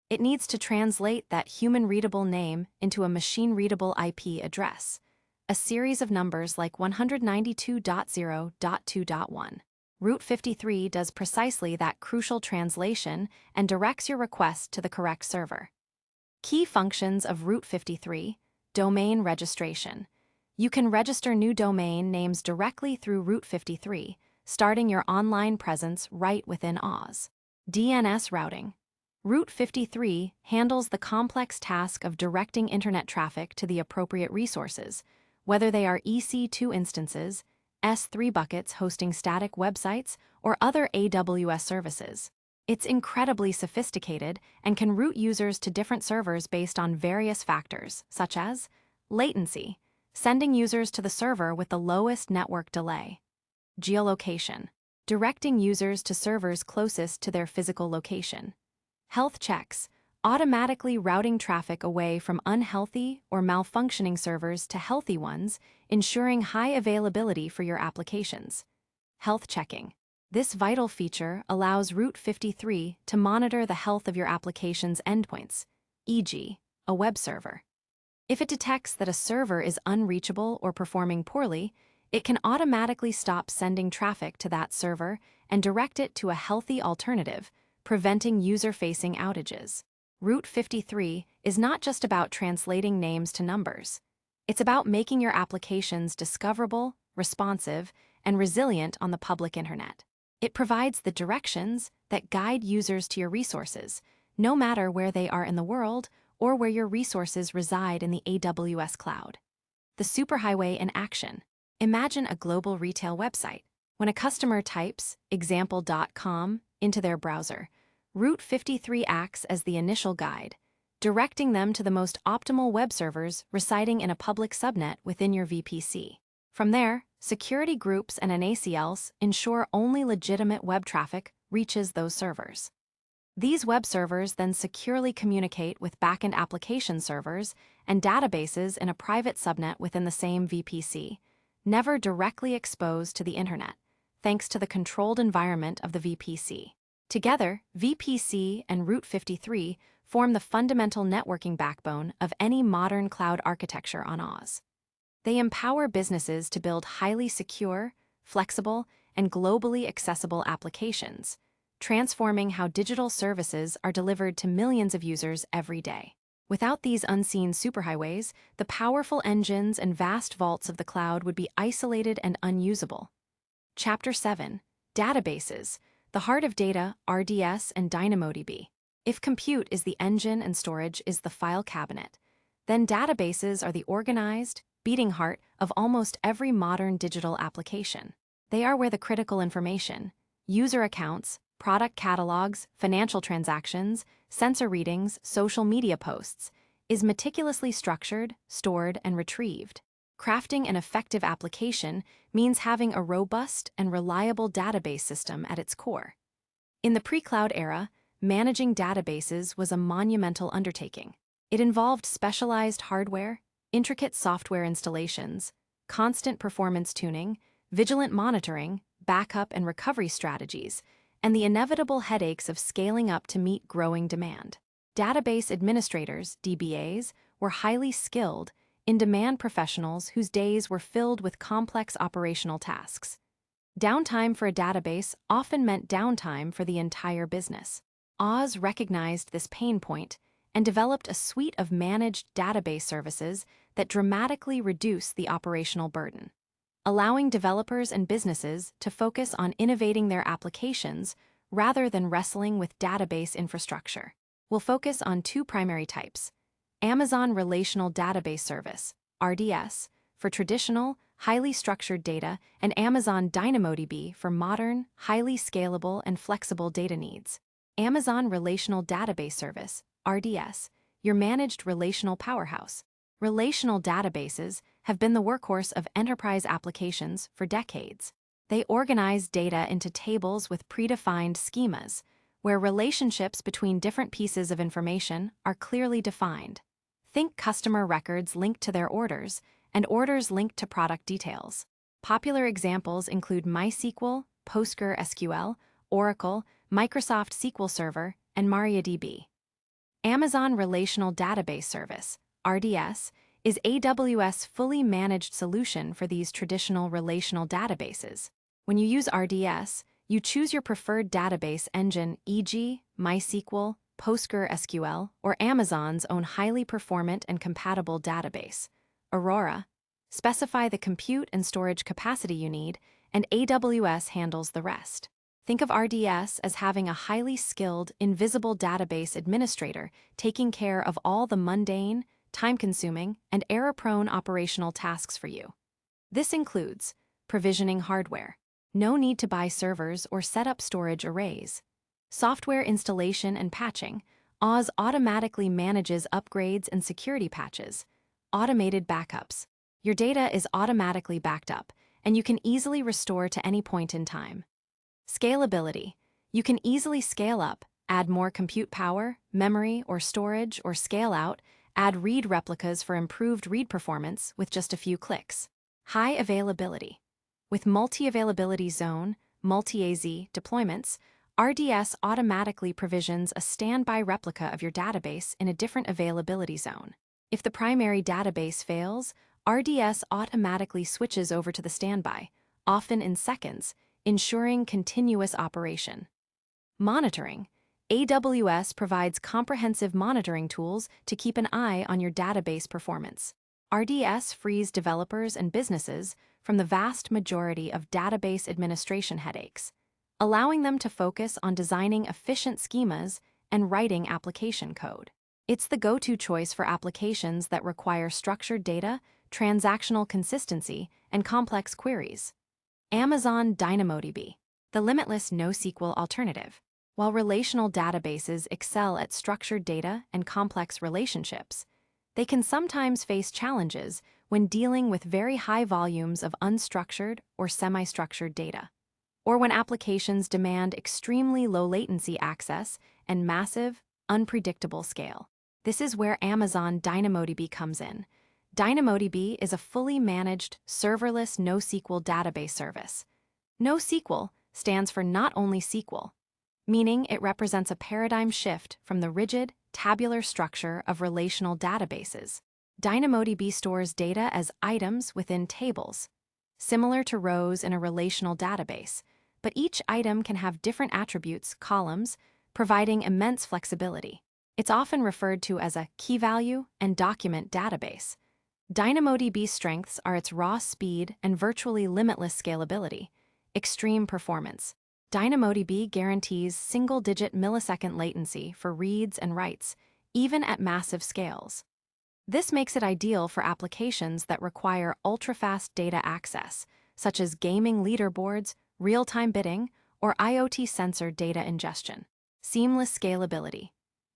It needs to translate that human-readable name into a machine-readable IP address, a series of numbers like 192.0.2.1. Route 53 does precisely that crucial translation and directs your request to the correct server. Key functions of Route 53: domain registration. You can register new domain names directly through Route 53, starting your online presence right within Oz. DNS routing. Route 53 handles the complex task of directing internet traffic to the appropriate resources, whether they are EC2 instances, S3 buckets hosting static websites, or other AWS services. It's incredibly sophisticated and can route users to different servers based on various factors, such as latency, sending users to the server with the lowest network delay; geolocation, directing users to servers closest to their physical location; health checks, automatically routing traffic away from unhealthy or malfunctioning servers to healthy ones, ensuring high availability for your applications; health checking. This vital feature allows Route 53 to monitor the health of your application's endpoints, e.g., a web server. If it detects that a server is unreachable or performing poorly, it can automatically stop sending traffic to that server and direct it to a healthy alternative, preventing user-facing outages. Route 53 is not just about translating names to numbers. It's about making your applications discoverable, responsive, and resilient on the public internet. It provides the directions that guide users to your resources, no matter where they are in the world or where your resources reside in the AWS cloud. The superhighway in action. Imagine a global retail website. When a customer types example.com into their browser, Route 53 acts as the initial guide, directing them to the most optimal web servers residing in a public subnet within your VPC. From there, security groups and NACLs ensure only legitimate web traffic reaches those servers. These web servers then securely communicate with backend application servers and databases in a private subnet within the same VPC, never directly exposed to the internet, thanks to the controlled environment of the VPC. Together, VPC and Route 53 form the fundamental networking backbone of any modern cloud architecture on AWS. They empower businesses to build highly secure, flexible, and globally accessible applications, transforming how digital services are delivered to millions of users every day. Without these unseen superhighways, the powerful engines and vast vaults of the cloud would be isolated and unusable. Chapter 7. Databases, the heart of data, RDS and DynamoDB. If compute is the engine and storage is the file cabinet, then databases are the organized, beating heart of almost every modern digital application. They are where the critical information, user accounts, product catalogs, financial transactions, sensor readings, social media posts, is meticulously structured, stored, and retrieved. Crafting an effective application means having a robust and reliable database system at its core. In the pre-cloud era, managing databases was a monumental undertaking. It involved specialized hardware, intricate software installations, constant performance tuning, vigilant monitoring, backup and recovery strategies, and the inevitable headaches of scaling up to meet growing demand. Database administrators, DBAs, were highly skilled, in-demand professionals whose days were filled with complex operational tasks. Downtime for a database often meant downtime for the entire business. AWS recognized this pain point and developed a suite of managed database services that dramatically reduce the operational burden, allowing developers and businesses to focus on innovating their applications rather than wrestling with database infrastructure. We'll focus on two primary types: Amazon Relational Database Service, RDS, for traditional, highly structured data, and Amazon DynamoDB for modern, highly scalable, and flexible data needs. Amazon Relational Database Service, RDS, your managed relational powerhouse. Relational databases have been the workhorse of enterprise applications for decades. They organize data into tables with predefined schemas, where relationships between different pieces of information are clearly defined. Think customer records linked to their orders and orders linked to product details. Popular examples include MySQL, PostgreSQL, Oracle, Microsoft SQL Server, and MariaDB. Amazon Relational Database Service, RDS, is AWS' fully managed solution for these traditional relational databases. When you use RDS, you choose your preferred database engine, e.g., MySQL, PostgreSQL, or Amazon's own highly performant and compatible database, Aurora. Specify the compute and storage capacity you need, and AWS handles the rest. Think of RDS as having a highly skilled, invisible database administrator taking care of all the mundane, time-consuming, and error-prone operational tasks for you. This includes provisioning hardware. No need to buy servers or set up storage arrays. Software installation and patching. AWS automatically manages upgrades and security patches. Automated backups. Your data is automatically backed up, and you can easily restore to any point in time. Scalability. You can easily scale up, add more compute power, memory, or storage, or scale out, add read replicas for improved read performance with just a few clicks. High availability. With multi-availability zone, multi-AZ deployments, RDS automatically provisions a standby replica of your database in a different availability zone. If the primary database fails, RDS automatically switches over to the standby, often in seconds, ensuring continuous operation. Monitoring. AWS provides comprehensive monitoring tools to keep an eye on your database performance. RDS frees developers and businesses from the vast majority of database administration headaches, allowing them to focus on designing efficient schemas and writing application code. It's the go-to choice for applications that require structured data, transactional consistency, and complex queries. Amazon DynamoDB, the limitless NoSQL alternative. While relational databases excel at structured data and complex relationships, they can sometimes face challenges when dealing with very high volumes of unstructured or semi-structured data, or when applications demand extremely low latency access and massive, unpredictable scale. This is where Amazon DynamoDB comes in. DynamoDB is a fully managed, serverless NoSQL database service. NoSQL stands for Not Only SQL, meaning it represents a paradigm shift from the rigid, tabular structure of relational databases. DynamoDB stores data as items within tables, similar to rows in a relational database, but each item can have different attributes, columns, providing immense flexibility. It's often referred to as a key value and document database. DynamoDB's strengths are its raw speed and virtually limitless scalability. Extreme performance. DynamoDB guarantees single-digit millisecond latency for reads and writes, even at massive scales. This makes it ideal for applications that require ultra-fast data access, such as gaming leaderboards, real-time bidding, or IoT sensor data ingestion. Seamless scalability.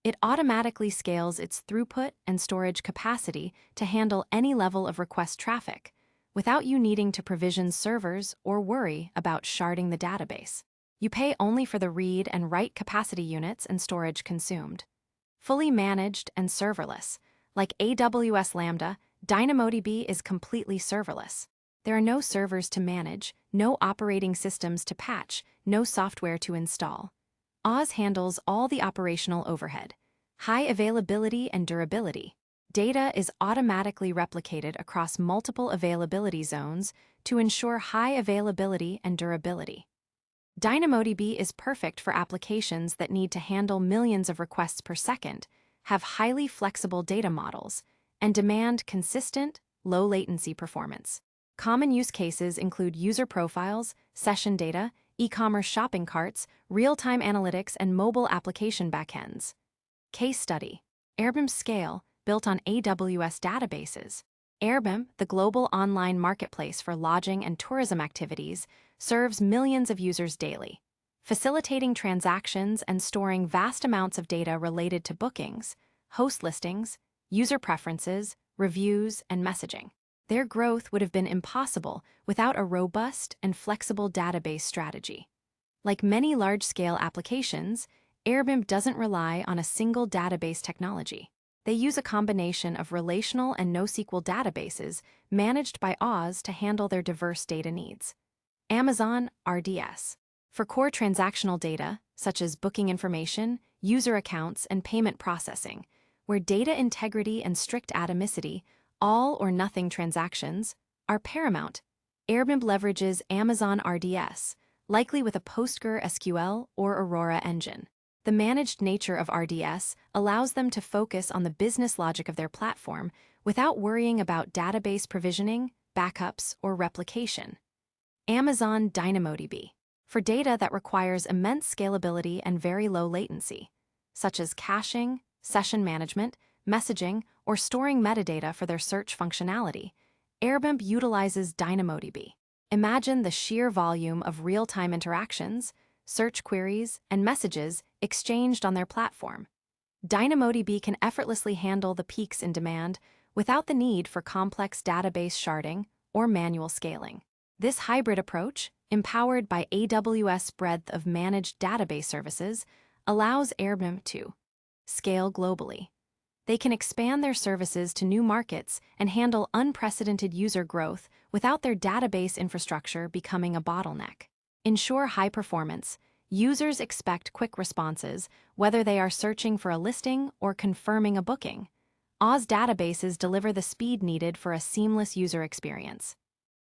It automatically scales its throughput and storage capacity to handle any level of request traffic, without you needing to provision servers or worry about sharding the database. You pay only for the read and write capacity units and storage consumed. Fully managed and serverless. Like AWS Lambda, DynamoDB is completely serverless. There are no servers to manage, no operating systems to patch, no software to install. Oz handles all the operational overhead. High availability and durability. Data is automatically replicated across multiple availability zones to ensure high availability and durability. DynamoDB is perfect for applications that need to handle millions of requests per second, have highly flexible data models, and demand consistent, low-latency performance. Common use cases include user profiles, session data, e-commerce shopping carts, real-time analytics, and mobile application backends. Case study. Airbnb's scale, built on AWS databases. Airbnb, the global online marketplace for lodging and tourism activities, serves millions of users daily, facilitating transactions and storing vast amounts of data related to bookings, host listings, user preferences, reviews, and messaging. Their growth would have been impossible without a robust and flexible database strategy. Like many large-scale applications, Airbnb doesn't rely on a single database technology. They use a combination of relational and NoSQL databases managed by Oz to handle their diverse data needs. Amazon RDS. For core transactional data, such as booking information, user accounts, and payment processing, where data integrity and strict atomicity, all or nothing transactions, are paramount, Airbnb leverages Amazon RDS, likely with a PostgreSQL or Aurora engine. The managed nature of RDS allows them to focus on the business logic of their platform without worrying about database provisioning, backups, or replication. Amazon DynamoDB. For data that requires immense scalability and very low latency, such as caching, session management, messaging, or storing metadata for their search functionality, Airbnb utilizes DynamoDB. Imagine the sheer volume of real-time interactions, search queries, and messages exchanged on their platform. DynamoDB can effortlessly handle the peaks in demand without the need for complex database sharding or manual scaling. This hybrid approach, empowered by AWS' breadth of managed database services, allows Airbnb to scale globally. They can expand their services to new markets and handle unprecedented user growth without their database infrastructure becoming a bottleneck. Ensure high performance. Users expect quick responses, whether they are searching for a listing or confirming a booking. Oz databases deliver the speed needed for a seamless user experience.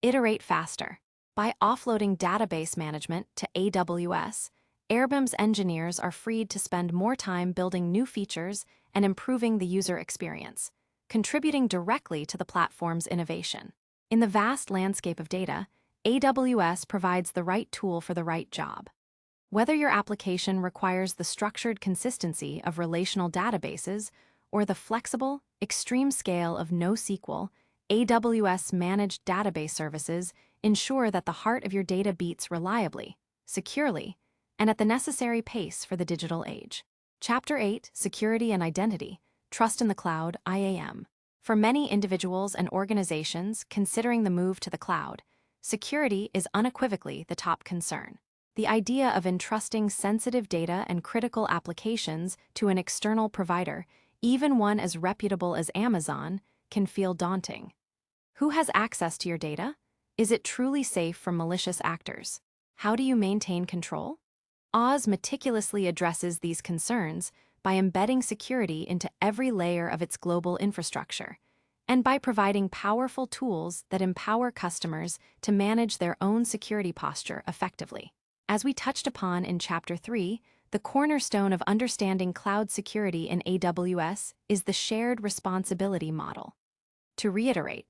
Iterate faster. By offloading database management to AWS, Airbnb's engineers are freed to spend more time building new features and improving the user experience, contributing directly to the platform's innovation. In the vast landscape of data, AWS provides the right tool for the right job. Whether your application requires the structured consistency of relational databases or the flexible, extreme scale of NoSQL, AWS managed database services ensure that the heart of your data beats reliably, securely, and at the necessary pace for the digital age. Chapter 8, Security and Identity, Trust in the Cloud, IAM. For many individuals and organizations considering the move to the cloud, security is unequivocally the top concern. The idea of entrusting sensitive data and critical applications to an external provider, even one as reputable as Amazon, can feel daunting. Who has access to your data? Is it truly safe from malicious actors? How do you maintain control? AWS meticulously addresses these concerns by embedding security into every layer of its global infrastructure, and by providing powerful tools that empower customers to manage their own security posture effectively. As we touched upon in Chapter 3, the cornerstone of understanding cloud security in AWS is the shared responsibility model. To reiterate,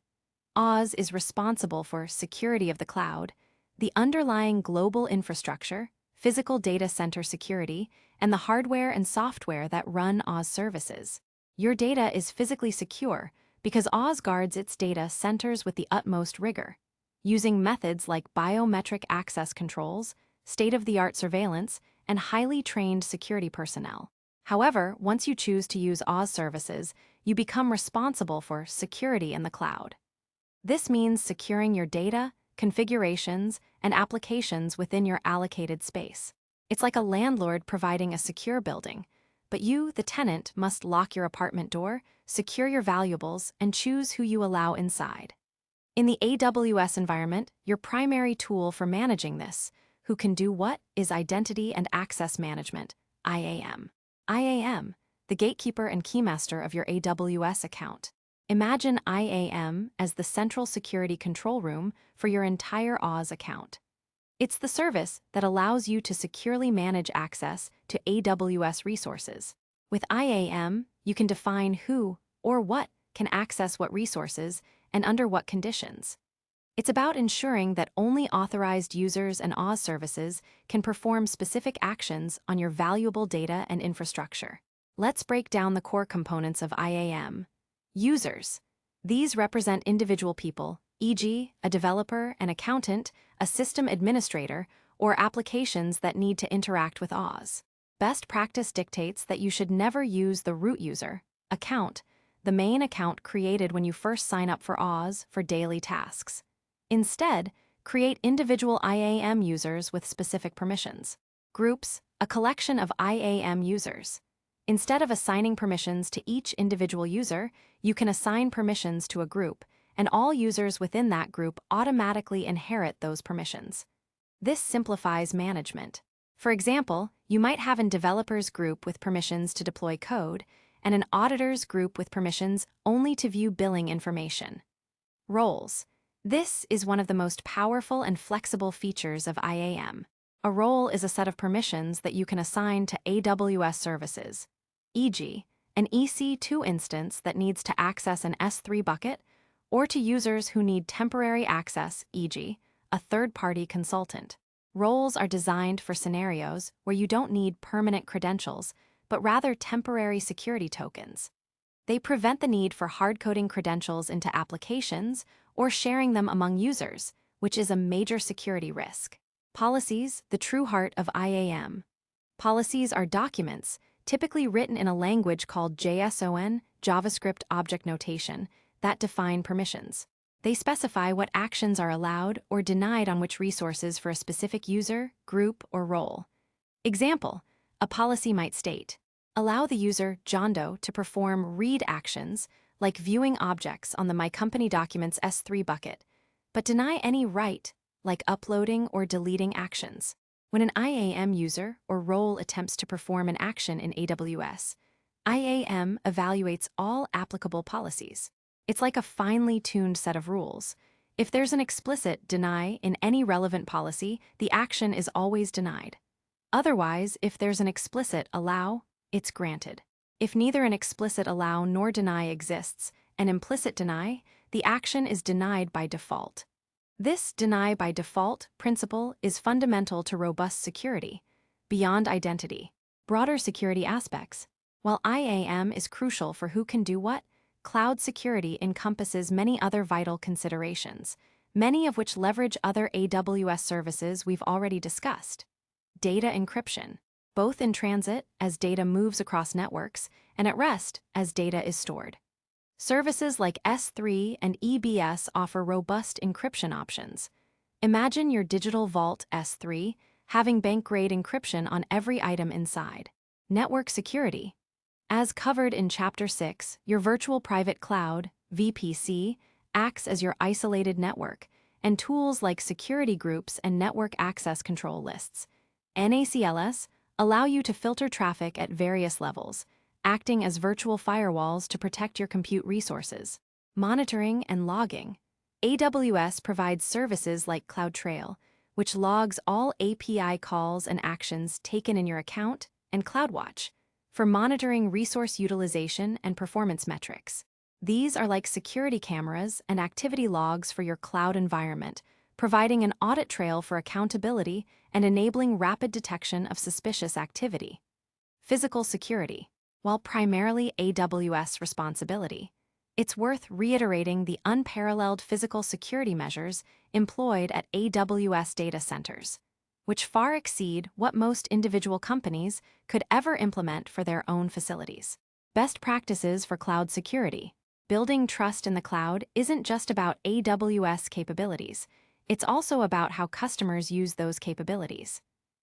AWS is responsible for security of the cloud, the underlying global infrastructure, physical data center security, and the hardware and software that run AWS services. Your data is physically secure because AWS guards its data centers with the utmost rigor, using methods like biometric access controls, state-of-the-art surveillance, and highly trained security personnel. However, once you choose to use AWS services, you become responsible for security in the cloud. This means securing your data, configurations, and applications within your allocated space. It's like a landlord providing a secure building, but you, the tenant, must lock your apartment door, secure your valuables, and choose who you allow inside. In the AWS environment, your primary tool for managing this, who can do what, is Identity and Access Management, IAM. IAM, the gatekeeper and keymaster of your AWS account. Imagine IAM as the central security control room for your entire AWS account. It's the service that allows you to securely manage access to AWS resources. With IAM, you can define who or what can access what resources and under what conditions. It's about ensuring that only authorized users and AWS services can perform specific actions on your valuable data and infrastructure. Let's break down the core components of IAM. Users. These represent individual people, e.g., a developer, an accountant, a system administrator, or applications that need to interact with AWS. Best practice dictates that you should never use the root user, account, the main account created when you first sign up for AWS for daily tasks. Instead, create individual IAM users with specific permissions. Groups, a collection of IAM users. Instead of assigning permissions to each individual user, you can assign permissions to a group, and all users within that group automatically inherit those permissions. This simplifies management. For example, you might have a developers group with permissions to deploy code, and an auditors group with permissions only to view billing information. Roles. This is one of the most powerful and flexible features of IAM. A role is a set of permissions that you can assign to AWS services, e.g., an EC2 instance that needs to access an S3 bucket, or to users who need temporary access, e.g., a third-party consultant. Roles are designed for scenarios where you don't need permanent credentials, but rather temporary security tokens. They prevent the need for hard-coding credentials into applications or sharing them among users, which is a major security risk. Policies, the true heart of IAM. Policies are documents, typically written in a language called JSON, JavaScript Object Notation, that define permissions. They specify what actions are allowed or denied on which resources for a specific user, group, or role. Example, a policy might state, allow the user, John Doe, to perform read actions, like viewing objects on the My Company Documents S3 bucket, but deny any write, like uploading or deleting actions. When an IAM user or role attempts to perform an action in AWS, IAM evaluates all applicable policies. It's like a finely tuned set of rules. If there's an explicit deny in any relevant policy, the action is always denied. Otherwise, if there's an explicit allow, it's granted. If neither an explicit allow nor deny exists, an implicit deny, the action is denied by default. This deny by default principle is fundamental to robust security, beyond identity. Broader security aspects. While IAM is crucial for who can do what, cloud security encompasses many other vital considerations, many of which leverage other AWS services we've already discussed. Data encryption, both in transit as data moves across networks, and at rest as data is stored. Services like S3 and EBS offer robust encryption options. Imagine your digital vault S3 having bank-grade encryption on every item inside. Network security. As covered in Chapter 6, your virtual private cloud, VPC, acts as your isolated network, and tools like security groups and network access control lists. NACLs allow you to filter traffic at various levels, acting as virtual firewalls to protect your compute resources. Monitoring and logging. AWS provides services like CloudTrail, which logs all API calls and actions taken in your account, and CloudWatch, for monitoring resource utilization and performance metrics. These are like security cameras and activity logs for your cloud environment, providing an audit trail for accountability and enabling rapid detection of suspicious activity. Physical security. While primarily AWS responsibility, it's worth reiterating the unparalleled physical security measures employed at AWS data centers, which far exceed what most individual companies could ever implement for their own facilities. Best practices for cloud security. Building trust in the cloud isn't just about AWS capabilities, it's also about how customers use those capabilities.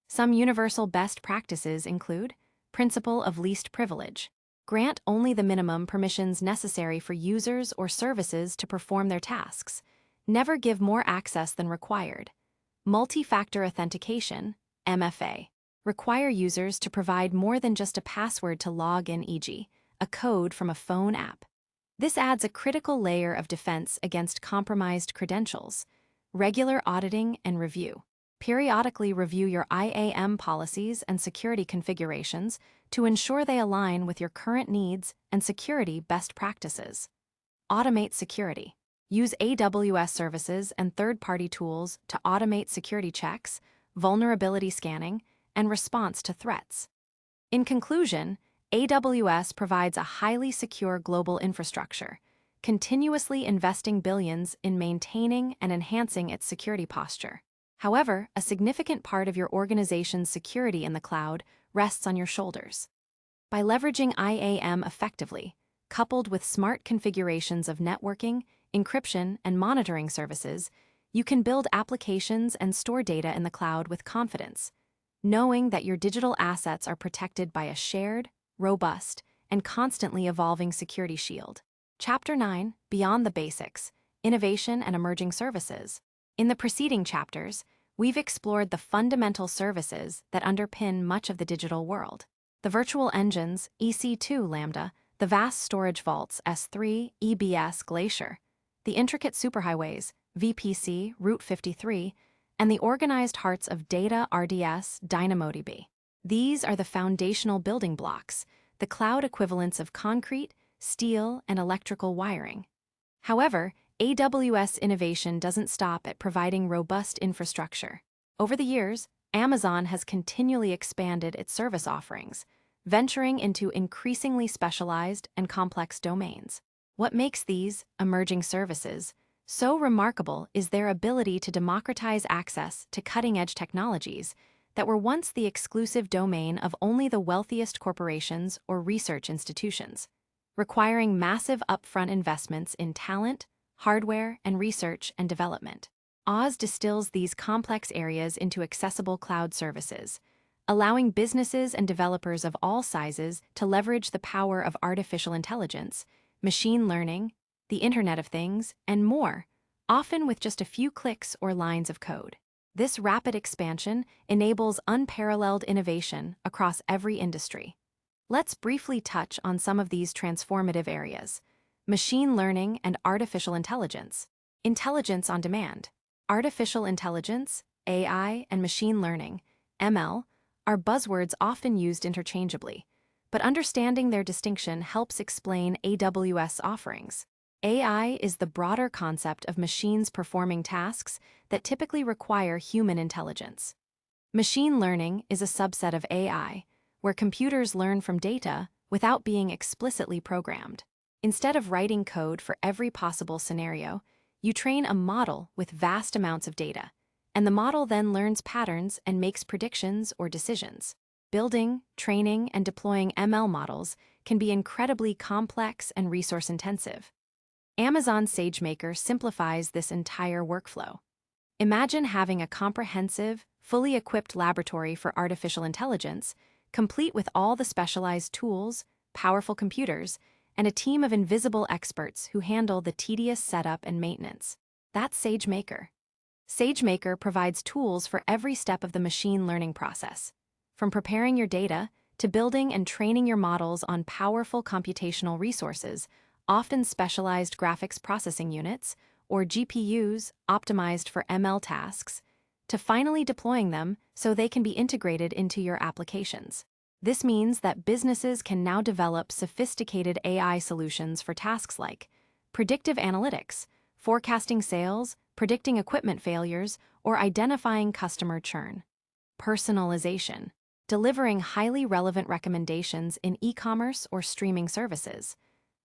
Some universal best practices include principle of least privilege. Grant only the minimum permissions necessary for users or services to perform their tasks. Never give more access than required. Multi-factor authentication, MFA. Require users to provide more than just a password to log in, e.g., a code from a phone app. This adds a critical layer of defense against compromised credentials. Regular auditing and review. Periodically review your IAM policies and security configurations to ensure they align with your current needs and security best practices. Automate security. Use AWS services and third-party tools to automate security checks, vulnerability scanning, and response to threats. In conclusion, AWS provides a highly secure global infrastructure, continuously investing billions in maintaining and enhancing its security posture. However, a significant part of your organization's security in the cloud rests on your shoulders. By leveraging IAM effectively, coupled with smart configurations of networking, encryption, and monitoring services, you can build applications and store data in the cloud with confidence, knowing that your digital assets are protected by a shared, robust, and constantly evolving security shield. Chapter 9, Beyond the Basics, Innovation and Emerging Services. In the preceding chapters, we've explored the fundamental services that underpin much of the digital world. The virtual engines, EC2 Lambda, the vast storage vaults, S3, EBS Glacier, the intricate superhighways, VPC, Route 53, and the organized hearts of data, RDS, DynamoDB. These are the foundational building blocks, the cloud equivalents of concrete, steel, and electrical wiring. However, AWS innovation doesn't stop at providing robust infrastructure. Over the years, Amazon has continually expanded its service offerings, venturing into increasingly specialized and complex domains. What makes these emerging services so remarkable is their ability to democratize access to cutting-edge technologies that were once the exclusive domain of only the wealthiest corporations or research institutions, requiring massive upfront investments in talent, hardware, and research and development. AWS distills these complex areas into accessible cloud services, allowing businesses and developers of all sizes to leverage the power of artificial intelligence, machine learning, the Internet of Things, and more, often with just a few clicks or lines of code. This rapid expansion enables unparalleled innovation across every industry. Let's briefly touch on some of these transformative areas. Machine learning and artificial intelligence. Intelligence on demand. Artificial intelligence, AI, and machine learning, ML, are buzzwords often used interchangeably, but understanding their distinction helps explain AWS offerings. AI is the broader concept of machines performing tasks that typically require human intelligence. Machine learning is a subset of AI, where computers learn from data without being explicitly programmed. Instead of writing code for every possible scenario, you train a model with vast amounts of data, and the model then learns patterns and makes predictions or decisions. Building, training, and deploying ML models can be incredibly complex and resource-intensive. Amazon SageMaker simplifies this entire workflow. Imagine having a comprehensive, fully equipped laboratory for artificial intelligence, complete with all the specialized tools, powerful computers, and a team of invisible experts who handle the tedious setup and maintenance. That's SageMaker. SageMaker provides tools for every step of the machine learning process, from preparing your data to building and training your models on powerful computational resources, often specialized graphics processing units, or GPUs optimized for ML tasks, to finally deploying them so they can be integrated into your applications. This means that businesses can now develop sophisticated AI solutions for tasks like predictive analytics, forecasting sales, predicting equipment failures, or identifying customer churn. Personalization, delivering highly relevant recommendations in e-commerce or streaming services.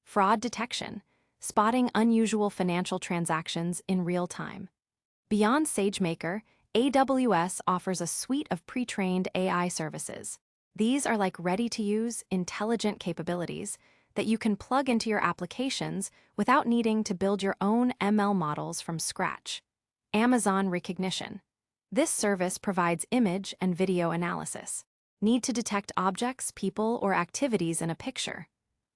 Fraud detection, spotting unusual financial transactions in real time. Beyond SageMaker, AWS offers a suite of pre-trained AI services. These are like ready-to-use, intelligent capabilities that you can plug into your applications without needing to build your own ML models from scratch. Amazon Recognition. This service provides image and video analysis. Need to detect objects, people, or activities in a picture?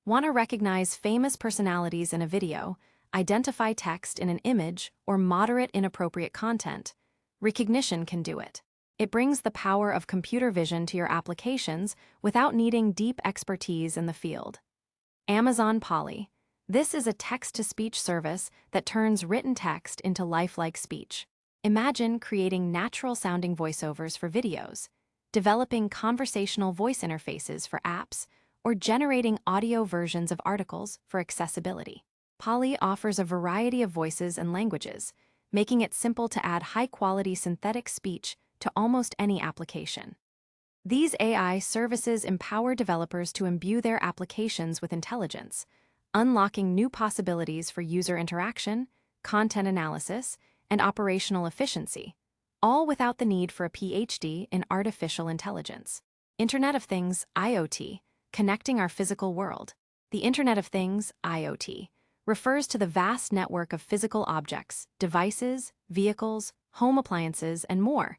Want to recognize famous personalities in a video, identify text in an image, or moderate inappropriate content? Recognition can do it. It brings the power of computer vision to your applications without needing deep expertise in the field. Amazon Polly. This is a text-to-speech service that turns written text into lifelike speech. Imagine creating natural-sounding voiceovers for videos, developing conversational voice interfaces for apps, or generating audio versions of articles for accessibility. Polly offers a variety of voices and languages, making it simple to add high-quality synthetic speech to almost any application. These AI services empower developers to imbue their applications with intelligence, unlocking new possibilities for user interaction, content analysis, and operational efficiency, all without the need for a PhD in artificial intelligence. Internet of Things, IoT, connecting our physical world. The Internet of Things, IoT, refers to the vast network of physical objects, devices, vehicles, home appliances, and more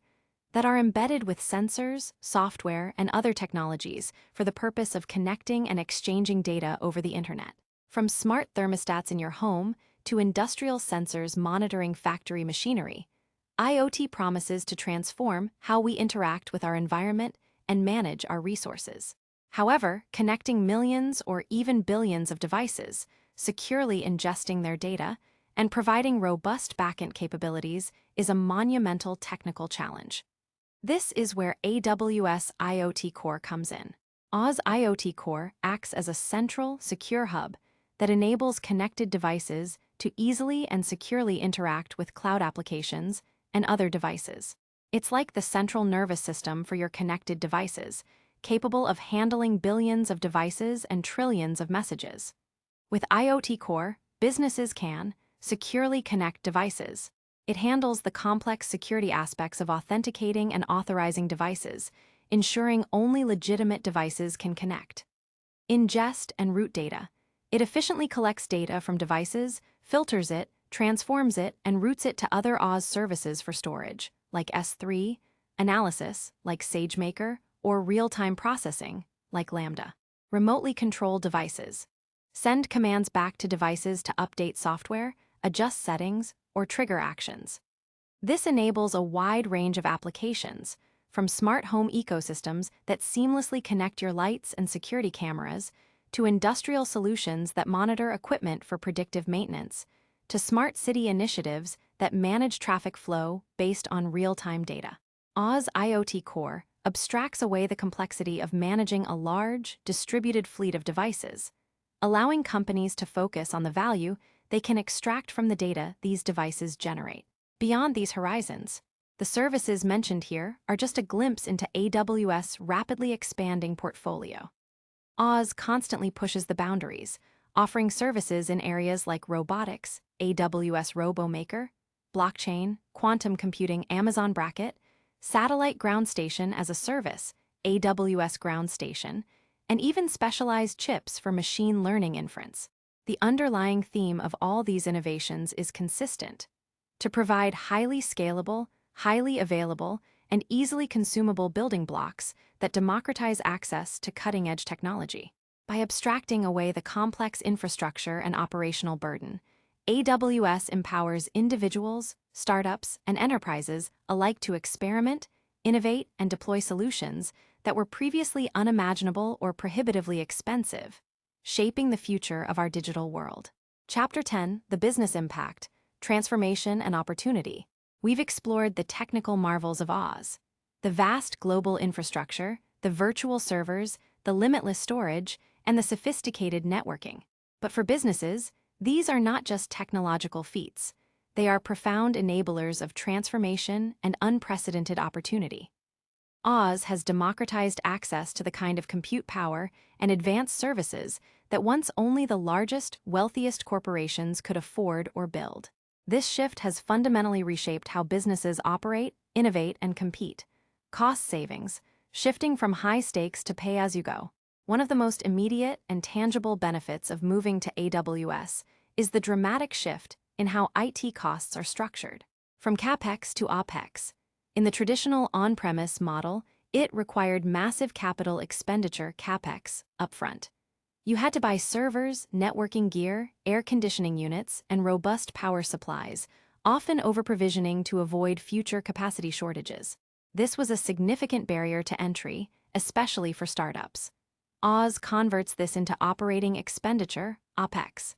that are embedded with sensors, software, and other technologies for the purpose of connecting and exchanging data over the internet. From smart thermostats in your home to industrial sensors monitoring factory machinery, IoT promises to transform how we interact with our environment and manage our resources. However, connecting millions or even billions of devices, securely ingesting their data, and providing robust backend capabilities is a monumental technical challenge. This is where AWS IoT Core comes in. AWS IoT Core acts as a central, secure hub that enables connected devices to easily and securely interact with cloud applications and other devices. It's like the central nervous system for your connected devices, capable of handling billions of devices and trillions of messages. With IoT Core, businesses can securely connect devices. It handles the complex security aspects of authenticating and authorizing devices, ensuring only legitimate devices can connect. Ingest and route data. It efficiently collects data from devices, filters it, transforms it, and routes it to other AWS services for storage, like S3, analysis, like SageMaker, or real-time processing, like Lambda. Remotely control devices. Send commands back to devices to update software, adjust settings, or trigger actions. This enables a wide range of applications, from smart home ecosystems that seamlessly connect your lights and security cameras, to industrial solutions that monitor equipment for predictive maintenance, to smart city initiatives that manage traffic flow based on real-time data. AWS IoT Core abstracts away the complexity of managing a large, distributed fleet of devices, allowing companies to focus on the value they can extract from the data these devices generate. Beyond these horizons, the services mentioned here are just a glimpse into AWS' rapidly expanding portfolio. AWS constantly pushes the boundaries, offering services in areas like robotics, AWS RoboMaker, blockchain, quantum computing, Amazon Bracket, satellite ground station as a service, AWS Ground Station, and even specialized chips for machine learning inference. The underlying theme of all these innovations is consistent: to provide highly scalable, highly available, and easily consumable building blocks that democratize access to cutting-edge technology. By abstracting away the complex infrastructure and operational burden, AWS empowers individuals, startups, and enterprises alike to experiment, innovate, and deploy solutions that were previously unimaginable or prohibitively expensive, shaping the future of our digital world. Chapter 10, The Business Impact, Transformation and Opportunity. We've explored the technical marvels of Oz, the vast global infrastructure, the virtual servers, the limitless storage, and the sophisticated networking. But for businesses, these are not just technological feats. They are profound enablers of transformation and unprecedented opportunity. Oz has democratized access to the kind of compute power and advanced services that once only the largest, wealthiest corporations could afford or build. This shift has fundamentally reshaped how businesses operate, innovate, and compete. Cost savings, shifting from high stakes to pay-as-you-go. One of the most immediate and tangible benefits of moving to AWS is the dramatic shift in how IT costs are structured. From CapEx to OpEx. In the traditional on-premise model, it required massive capital expenditure CapEx upfront. You had to buy servers, networking gear, air conditioning units, and robust power supplies, often over-provisioning to avoid future capacity shortages. This was a significant barrier to entry, especially for startups. Oz converts this into operating expenditure, OpEx.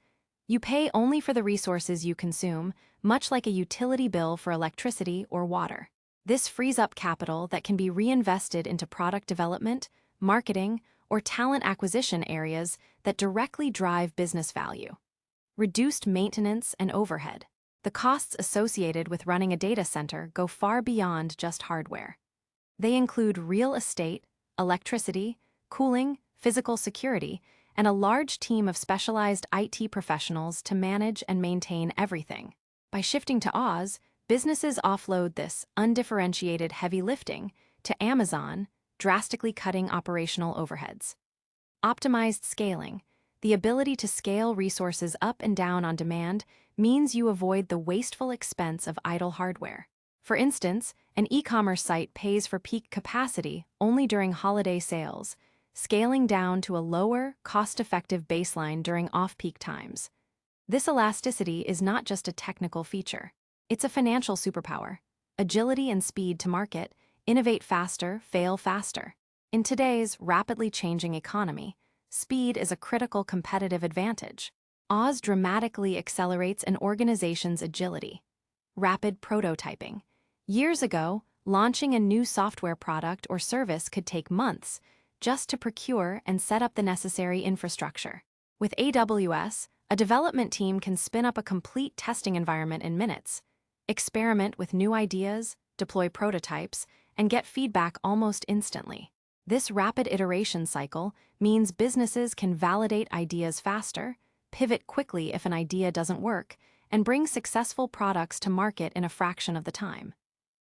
You pay only for the resources you consume, much like a utility bill for electricity or water. This frees up capital that can be reinvested into product development, marketing, or talent acquisition areas that directly drive business value. Reduced maintenance and overhead. The costs associated with running a data center go far beyond just hardware. They include real estate, electricity, cooling, physical security, and a large team of specialized IT professionals to manage and maintain everything. By shifting to Oz, businesses offload this undifferentiated heavy lifting to Amazon, drastically cutting operational overheads. Optimized scaling. The ability to scale resources up and down on demand means you avoid the wasteful expense of idle hardware. For instance, an e-commerce site pays for peak capacity only during holiday sales, scaling down to a lower, cost-effective baseline during off-peak times. This elasticity is not just a technical feature. It's a financial superpower. Agility and speed to market, innovate faster, fail faster. In today's rapidly changing economy, speed is a critical competitive advantage. Oz dramatically accelerates an organization's agility. Rapid prototyping. Years ago, launching a new software product or service could take months just to procure and set up the necessary infrastructure. With AWS, a development team can spin up a complete testing environment in minutes, experiment with new ideas, deploy prototypes, and get feedback almost instantly. This rapid iteration cycle means businesses can validate ideas faster, pivot quickly if an idea doesn't work, and bring successful products to market in a fraction of the time.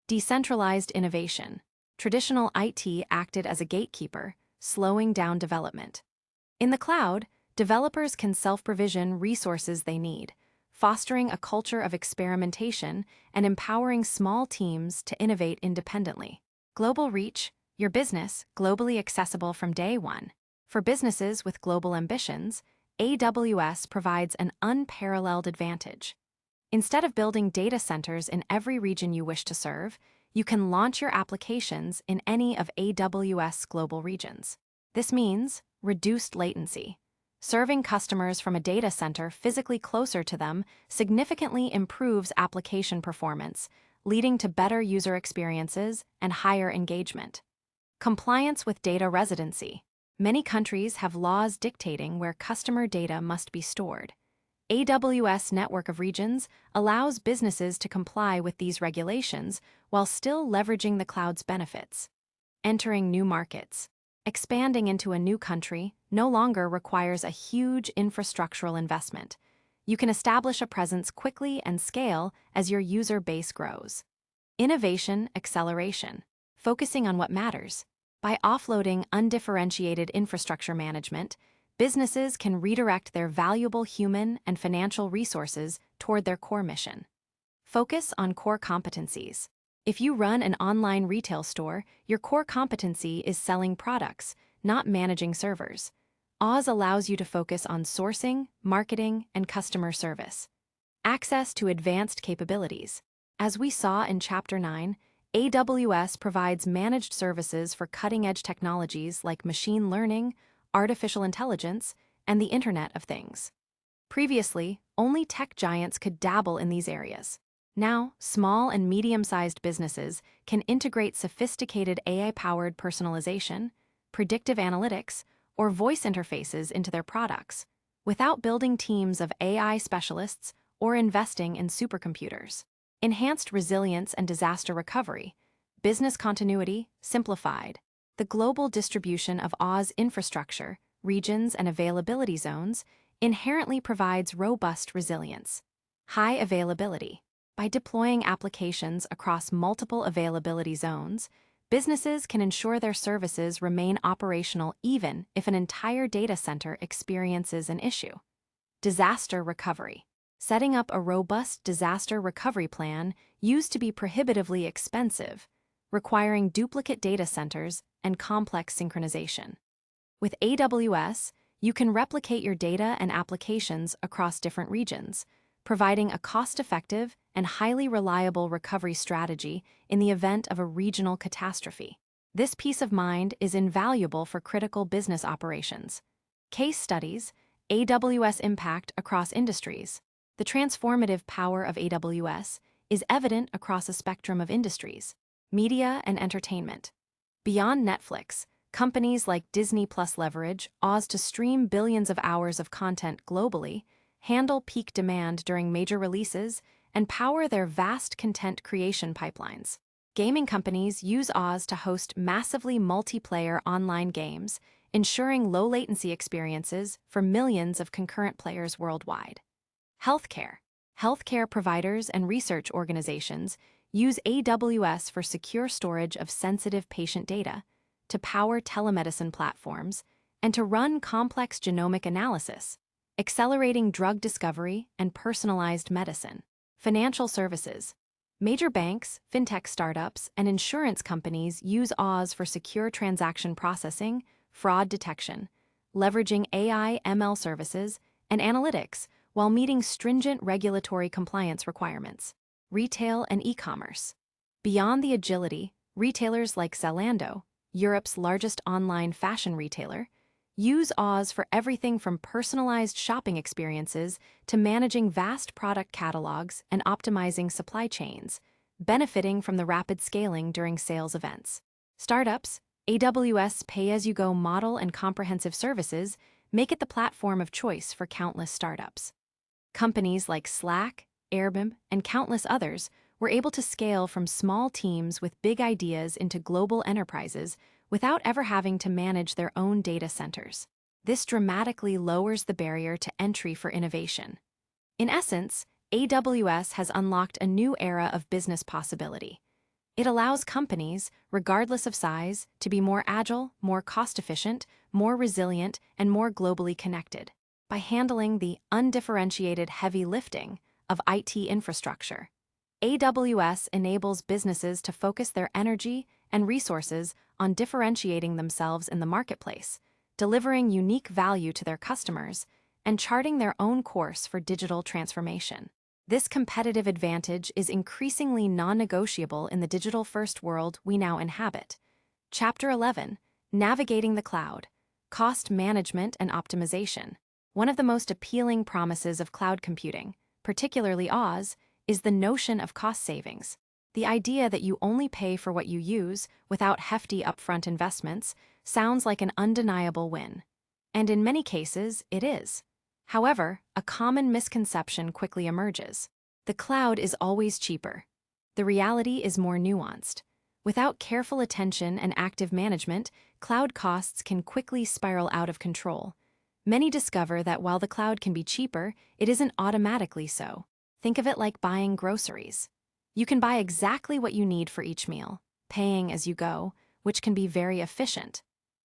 Decentralized innovation. Traditional IT acted as a gatekeeper, slowing down development. In the cloud, developers can self-provision resources they need, fostering a culture of experimentation and empowering small teams to innovate independently. Global reach. Your business, globally accessible from day one. For businesses with global ambitions, AWS provides an unparalleled advantage. Instead of building data centers in every region you wish to serve, you can launch your applications in any of AWS global regions. This means reduced latency. Serving customers from a data center physically closer to them significantly improves application performance, leading to better user experiences and higher engagement. Compliance with data residency. Many countries have laws dictating where customer data must be stored. AWS network of regions allows businesses to comply with these regulations while still leveraging the cloud's benefits. Entering new markets. Expanding into a new country no longer requires a huge infrastructural investment. You can establish a presence quickly and scale as your user base grows. Innovation acceleration. Focusing on what matters. By offloading undifferentiated infrastructure management, businesses can redirect their valuable human and financial resources toward their core mission. Focus on core competencies. If you run an online retail store, your core competency is selling products, not managing servers. Oz allows you to focus on sourcing, marketing, and customer service. Access to advanced capabilities. As we saw in Chapter 9, AWS provides managed services for cutting-edge technologies like machine learning, artificial intelligence, and the Internet of Things. Previously, only tech giants could dabble in these areas. Now, small and medium-sized businesses can integrate sophisticated AI-powered personalization, predictive analytics, or voice interfaces into their products, without building teams of AI specialists or investing in supercomputers. Enhanced resilience and disaster recovery, business continuity simplified. The global distribution of AWS infrastructure, regions, and availability zones inherently provides robust resilience. High availability. By deploying applications across multiple availability zones, businesses can ensure their services remain operational even if an entire data center experiences an issue. Disaster recovery. Setting up a robust disaster recovery plan used to be prohibitively expensive, requiring duplicate data centers and complex synchronization. With AWS, you can replicate your data and applications across different regions, providing a cost-effective and highly reliable recovery strategy in the event of a regional catastrophe. This peace of mind is invaluable for critical business operations. Case studies, AWS impact across industries. The transformative power of AWS is evident across a spectrum of industries. Media and entertainment. Beyond Netflix, companies like Disney Plus leverage AWS to stream billions of hours of content globally, handle peak demand during major releases, and power their vast content creation pipelines. Gaming companies use AWS to host massively multiplayer online games, ensuring low-latency experiences for millions of concurrent players worldwide. Healthcare. Healthcare providers and research organizations use AWS for secure storage of sensitive patient data, to power telemedicine platforms, and to run complex genomic analysis, accelerating drug discovery and personalized medicine. Financial services. Major banks, fintech startups, and insurance companies use AWS for secure transaction processing, fraud detection, leveraging AI/ML services, and analytics while meeting stringent regulatory compliance requirements. Retail and e-commerce. Beyond the agility, retailers like Zalando, Europe's largest online fashion retailer, use AWS for everything from personalized shopping experiences to managing vast product catalogs and optimizing supply chains, benefiting from the rapid scaling during sales events. Startups, AWS pay-as-you-go model and comprehensive services make it the platform of choice for countless startups. Companies like Slack, Airbnb, and countless others were able to scale from small teams with big ideas into global enterprises without ever having to manage their own data centers. This dramatically lowers the barrier to entry for innovation. In essence, AWS has unlocked a new era of business possibility. It allows companies, regardless of size, to be more agile, more cost-efficient, more resilient, and more globally connected. By handling the undifferentiated heavy lifting of IT infrastructure, AWS enables businesses to focus their energy and resources on differentiating themselves in the marketplace, delivering unique value to their customers, and charting their own course for digital transformation. This competitive advantage is increasingly non-negotiable in the digital-first world we now inhabit. Chapter 11, Navigating the Cloud, Cost Management and Optimization. One of the most appealing promises of cloud computing, particularly AWS, is the notion of cost savings. The idea that you only pay for what you use without hefty upfront investments sounds like an undeniable win. And in many cases, it is. However, a common misconception quickly emerges. The cloud is always cheaper. The reality is more nuanced. Without careful attention and active management, cloud costs can quickly spiral out of control. Many discover that while the cloud can be cheaper, it isn't automatically so. Think of it like buying groceries. You can buy exactly what you need for each meal, paying as you go, which can be very efficient.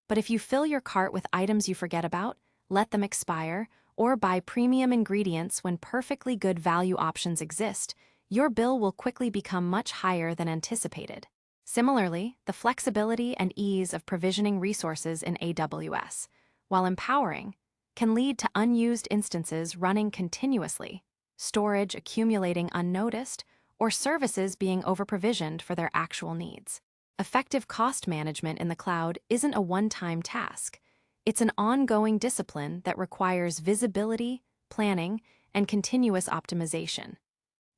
But if you fill your cart with items you forget about, let them expire, or buy premium ingredients when perfectly good value options exist, your bill will quickly become much higher than anticipated. Similarly, the flexibility and ease of provisioning resources in AWS, while empowering, can lead to unused instances running continuously, storage accumulating unnoticed, or services being overprovisioned for their actual needs. Effective cost management in the cloud isn't a one-time task. It's an ongoing discipline that requires visibility, planning, and continuous optimization.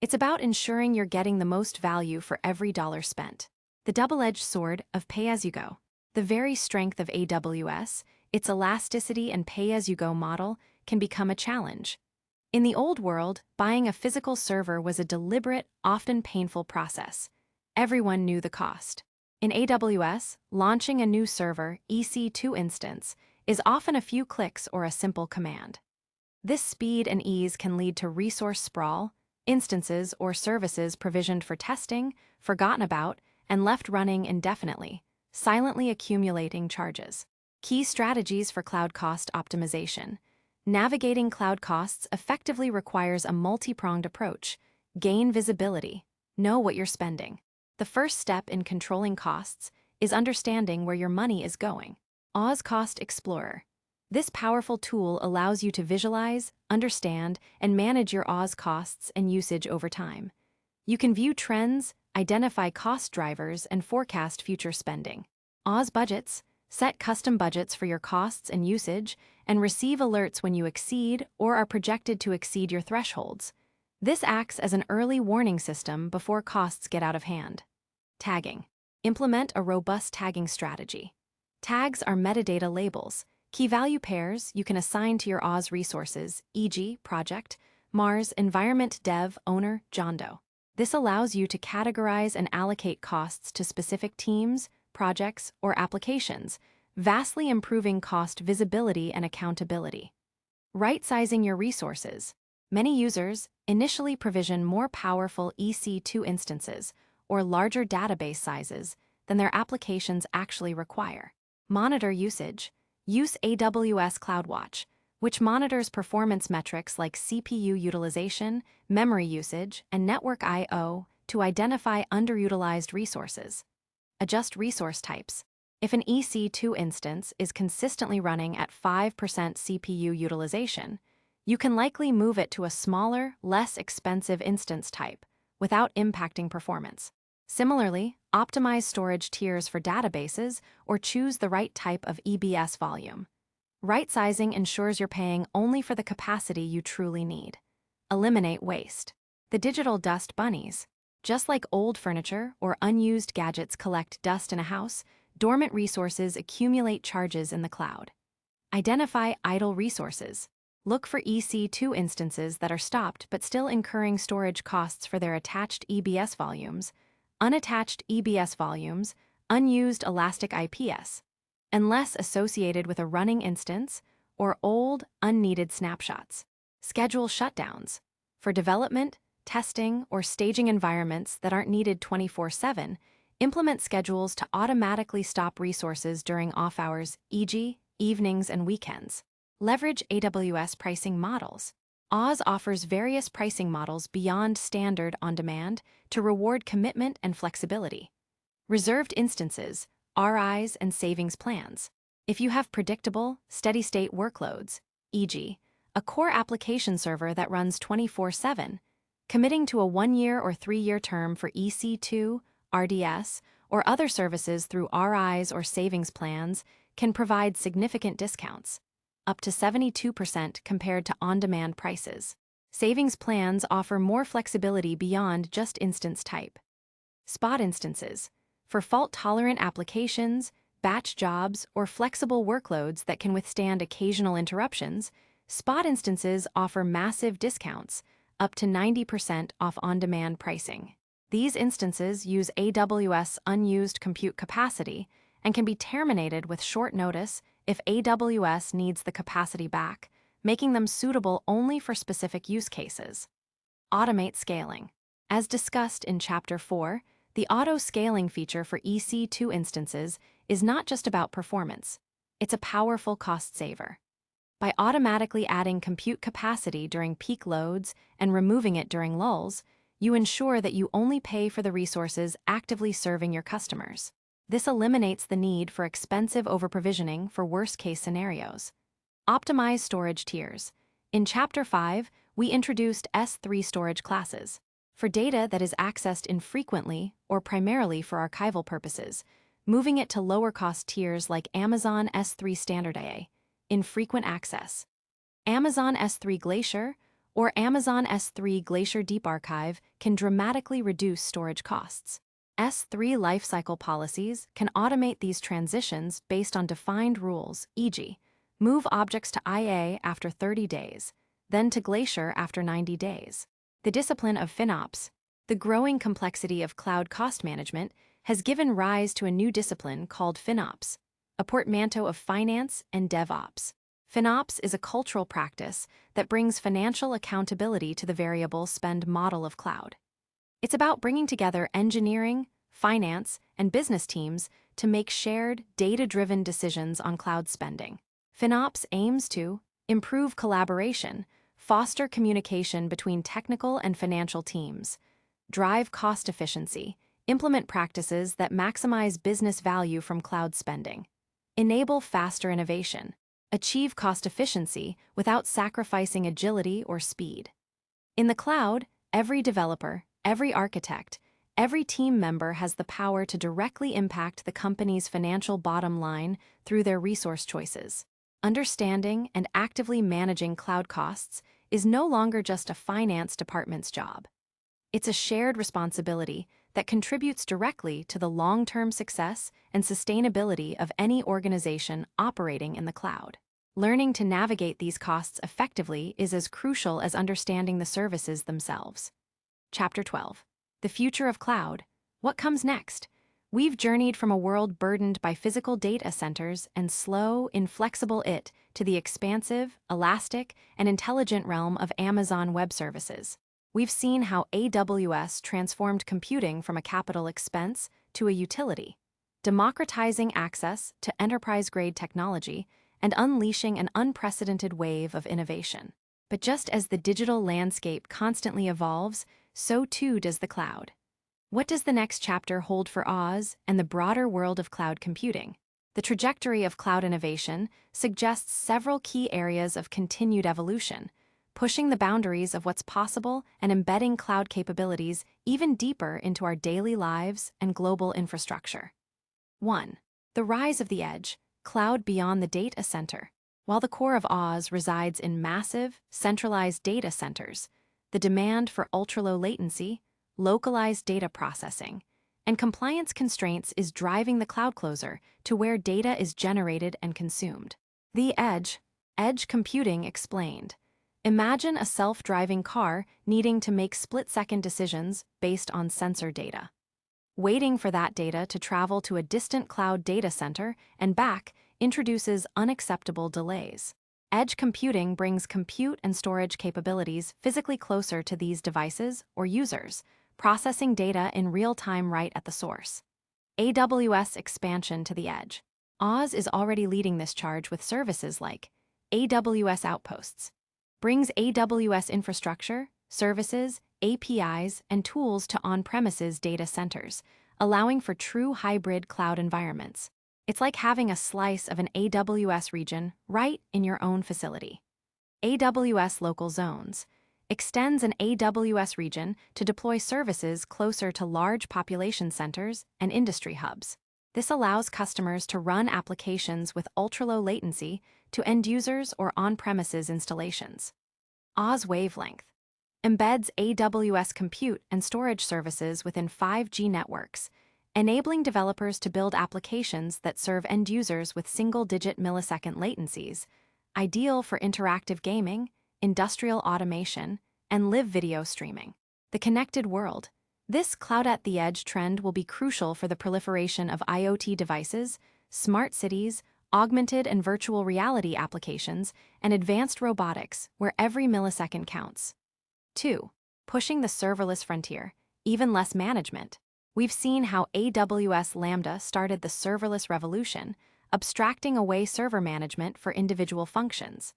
It's about ensuring you're getting the most value for every dollar spent. The double-edged sword of pay-as-you-go. The very strength of AWS, its elasticity and pay-as-you-go model, can become a challenge. In the old world, buying a physical server was a deliberate, often painful process. Everyone knew the cost. In AWS, launching a new server, EC2 instance, is often a few clicks or a simple command. This speed and ease can lead to resource sprawl, instances or services provisioned for testing, forgotten about, and left running indefinitely, silently accumulating charges. Key strategies for cloud cost optimization. Navigating cloud costs effectively requires a multi-pronged approach. Gain visibility. Know what you're spending. The first step in controlling costs is understanding where your money is going. AWS Cost Explorer. This powerful tool allows you to visualize, understand, and manage your AWS costs and usage over time. You can view trends, identify cost drivers, and forecast future spending. AWS Budgets. Set custom budgets for your costs and usage, and receive alerts when you exceed or are projected to exceed your thresholds. This acts as an early warning system before costs get out of hand. Tagging. Implement a robust tagging strategy. Tags are metadata labels, key value pairs you can assign to your AWS resources, e.g., project, Mars, environment, dev, owner, John Doe. This allows you to categorize and allocate costs to specific teams, projects, or applications, vastly improving cost visibility and accountability. Right-sizing your resources. Many users initially provision more powerful EC2 instances or larger database sizes than their applications actually require. Monitor usage. Use AWS CloudWatch, which monitors performance metrics like CPU utilization, memory usage, and network I/O to identify underutilized resources. Adjust resource types. If an EC2 instance is consistently running at 5% CPU utilization, you can likely move it to a smaller, less expensive instance type without impacting performance. Similarly, optimize storage tiers for databases or choose the right type of EBS volume. Right-sizing ensures you're paying only for the capacity you truly need. Eliminate waste. The digital dust bunnies. Just like old furniture or unused gadgets collect dust in a house, dormant resources accumulate charges in the cloud. Identify idle resources. Look for EC2 instances that are stopped but still incurring storage costs for their attached EBS volumes, unattached EBS volumes, unused elastic IPS, unless associated with a running instance, or old, unneeded snapshots. Schedule shutdowns. For development, testing, or staging environments that aren't needed 24/7, implement schedules to automatically stop resources during off-hours, e.g., evenings and weekends. Leverage AWS pricing models. AWS offers various pricing models beyond standard on-demand to reward commitment and flexibility. Reserved instances, RIs, and savings plans. If you have predictable, steady-state workloads, e.g., a core application server that runs 24/7, committing to a 1-year or 3-year term for EC2, RDS, or other services through RIs or savings plans can provide significant discounts, up to 72% compared to on-demand prices. Savings plans offer more flexibility beyond just instance type. Spot instances. For fault-tolerant applications, batch jobs, or flexible workloads that can withstand occasional interruptions, spot instances offer massive discounts, up to 90% off on-demand pricing. These instances use AWS unused compute capacity and can be terminated with short notice if AWS needs the capacity back, making them suitable only for specific use cases. Automate scaling. As discussed in Chapter 4, the auto-scaling feature for EC2 instances is not just about performance. It's a powerful cost saver. By automatically adding compute capacity during peak loads and removing it during lulls, you ensure that you only pay for the resources actively serving your customers. This eliminates the need for expensive overprovisioning for worst-case scenarios. Optimize storage tiers. In Chapter 5, we introduced S3 storage classes. For data that is accessed infrequently or primarily for archival purposes, moving it to lower-cost tiers like Amazon S3 Standard AA, infrequent access, Amazon S3 Glacier, or Amazon S3 Glacier Deep Archive can dramatically reduce storage costs. S3 lifecycle policies can automate these transitions based on defined rules, e.g., move objects to IA after 30 days, then to Glacier after 90 days. The discipline of FinOps, the growing complexity of cloud cost management, has given rise to a new discipline called FinOps, a portmanteau of finance and DevOps. FinOps is a cultural practice that brings financial accountability to the variable spend model of cloud. It's about bringing together engineering, finance, and business teams to make shared, data-driven decisions on cloud spending. FinOps aims to improve collaboration, foster communication between technical and financial teams, drive cost efficiency, implement practices that maximize business value from cloud spending, enable faster innovation, achieve cost efficiency without sacrificing agility or speed. In the cloud, every developer, every architect, every team member has the power to directly impact the company's financial bottom line through their resource choices. Understanding and actively managing cloud costs is no longer just a finance department's job. It's a shared responsibility that contributes directly to the long-term success and sustainability of any organization operating in the cloud. Learning to navigate these costs effectively is as crucial as understanding the services themselves. Chapter 12. The Future of Cloud. What comes next? We've journeyed from a world burdened by physical data centers and slow, inflexible IT to the expansive, elastic, and intelligent realm of Amazon Web Services. We've seen how AWS transformed computing from a capital expense to a utility, democratizing access to enterprise-grade technology and unleashing an unprecedented wave of innovation. But just as the digital landscape constantly evolves, so too does the cloud. What does the next chapter hold for Oz and the broader world of cloud computing? The trajectory of cloud innovation suggests several key areas of continued evolution, pushing the boundaries of what's possible and embedding cloud capabilities even deeper into our daily lives and global infrastructure. 1. The rise of the edge, cloud beyond the data center. While the core of Oz resides in massive, centralized data centers, the demand for ultra-low latency, localized data processing, and compliance constraints is driving the cloud closer to where data is generated and consumed. The edge computing explained. Imagine a self-driving car needing to make split-second decisions based on sensor data. Waiting for that data to travel to a distant cloud data center and back introduces unacceptable delays. Edge computing brings compute and storage capabilities physically closer to these devices or users, processing data in real time right at the source. AWS expansion to the edge. Oz is already leading this charge with services like AWS Outposts. Brings AWS infrastructure, services, APIs, and tools to on-premises data centers, allowing for true hybrid cloud environments. It's like having a slice of an AWS region right in your own facility. AWS Local Zones extends an AWS region to deploy services closer to large population centers and industry hubs. This allows customers to run applications with ultra-low latency to end users or on-premises installations. Oz Wavelength embeds AWS compute and storage services within 5G networks, enabling developers to build applications that serve end users with single-digit millisecond latencies, ideal for interactive gaming, industrial automation, and live video streaming. The connected world. This cloud at the edge trend will be crucial for the proliferation of IoT devices, smart cities, augmented and virtual reality applications, and advanced robotics where every millisecond counts. 2. Pushing the serverless frontier, even less management. We've seen how AWS Lambda started the serverless revolution, abstracting away server management for individual functions.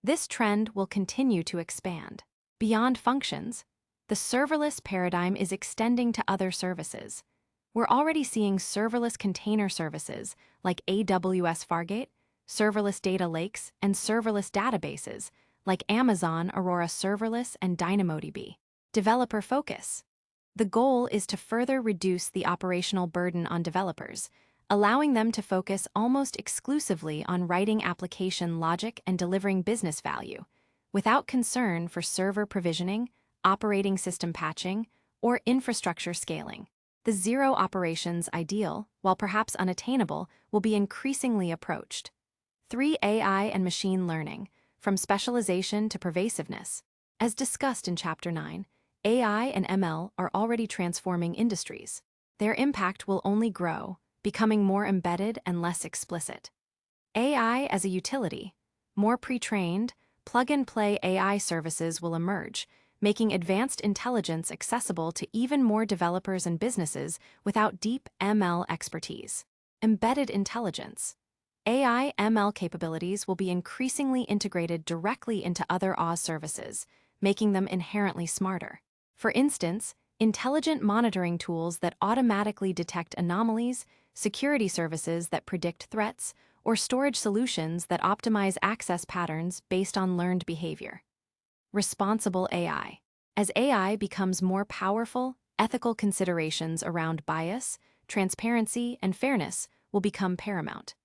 This trend will continue to expand. Beyond functions, the serverless paradigm is extending to other services. We're already seeing serverless container services like AWS Fargate, serverless data lakes, and serverless databases, like Amazon Aurora Serverless and DynamoDB. Developer focus. The goal is to further reduce the operational burden on developers, allowing them to focus almost exclusively on writing application logic and delivering business value, without concern for server provisioning, operating system patching, or infrastructure scaling. The zero operations ideal, while perhaps unattainable, will be increasingly approached. 3. AI and machine learning, from specialization to pervasiveness. As discussed in Chapter 9, AI and ML are already transforming industries. Their impact will only grow, becoming more embedded and less explicit. AI as a utility. More pre-trained, plug-and-play AI services will emerge, making advanced intelligence accessible to even more developers and businesses without deep ML expertise. Embedded intelligence. AI ML capabilities will be increasingly integrated directly into other AWS services, making them inherently smarter. For instance, intelligent monitoring tools that automatically detect anomalies, security services that predict threats, or storage solutions that optimize access patterns based on learned behavior. Responsible AI. As AI becomes more powerful, ethical considerations around bias, transparency, and fairness will become paramount.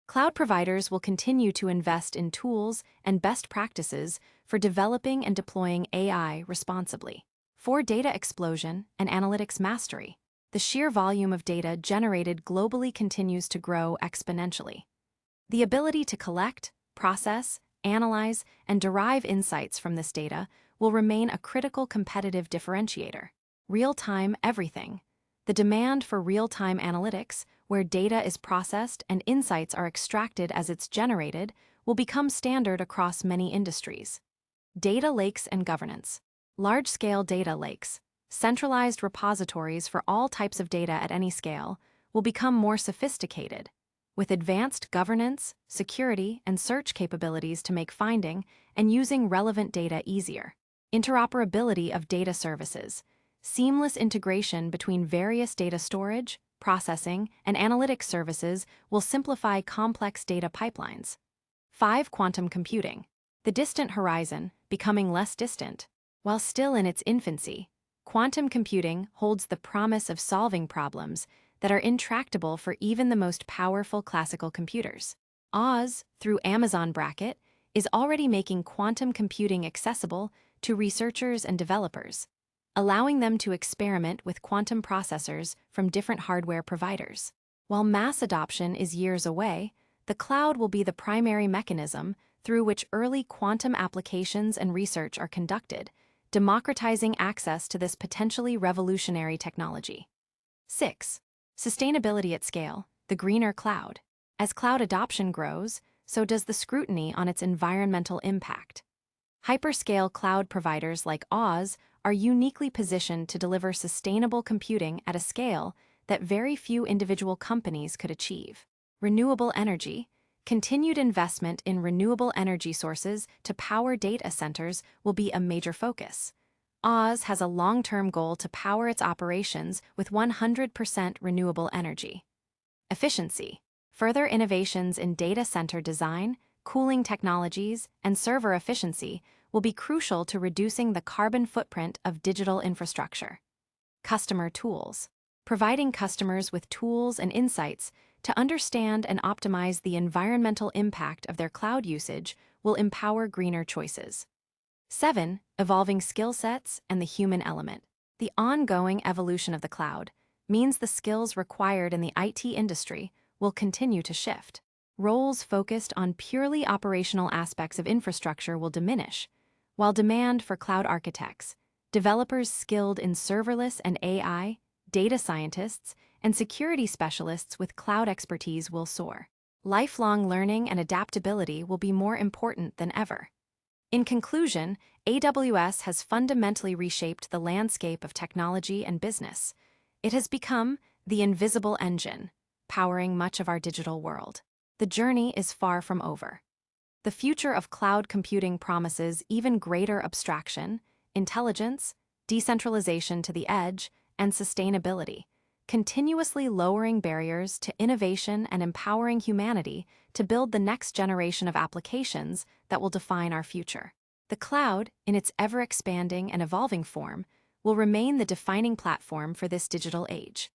Cloud providers will continue to invest in tools and best practices for developing and deploying AI responsibly. For data explosion and analytics mastery, the sheer volume of data generated globally continues to grow exponentially. The ability to collect, process, analyze, and derive insights from this data will remain a critical competitive differentiator. Real-time everything. The demand for real-time analytics, where data is processed and insights are extracted as it's generated, will become standard across many industries. Data lakes and governance. Large-scale data lakes, centralized repositories for all types of data at any scale, will become more sophisticated, with advanced governance, security, and search capabilities to make finding and using relevant data easier. Interoperability of data services. Seamless integration between various data storage, processing, and analytics services will simplify complex data pipelines. 5. Quantum computing. The distant horizon, becoming less distant. While still in its infancy, quantum computing holds the promise of solving problems that are intractable for even the most powerful classical computers. AWS, through Amazon Bracket, is already making quantum computing accessible to researchers and developers, allowing them to experiment with quantum processors from different hardware providers. While mass adoption is years away, the cloud will be the primary mechanism through which early quantum applications and research are conducted, democratizing access to this potentially revolutionary technology. 6. Sustainability at scale, the greener cloud. As cloud adoption grows, so does the scrutiny on its environmental impact. Hyperscale cloud providers like AWS are uniquely positioned to deliver sustainable computing at a scale that very few individual companies could achieve. Renewable energy. Continued investment in renewable energy sources to power data centers will be a major focus. AWS has a long-term goal to power its operations with 100% renewable energy. Efficiency. Further innovations in data center design, cooling technologies, and server efficiency will be crucial to reducing the carbon footprint of digital infrastructure. Customer tools. Providing customers with tools and insights to understand and optimize the environmental impact of their cloud usage will empower greener choices. 7. Evolving skill sets and the human element. The ongoing evolution of the cloud means the skills required in the IT industry will continue to shift. Roles focused on purely operational aspects of infrastructure will diminish, while demand for cloud architects, developers skilled in serverless and AI, data scientists, and security specialists with cloud expertise will soar. Lifelong learning and adaptability will be more important than ever. In conclusion, AWS has fundamentally reshaped the landscape of technology and business. It has become the invisible engine, powering much of our digital world. The journey is far from over. The future of cloud computing promises even greater abstraction, intelligence, decentralization to the edge, and sustainability, continuously lowering barriers to innovation and empowering humanity to build the next generation of applications that will define our future. The cloud, in its ever-expanding and evolving form, will remain the defining platform for this digital age.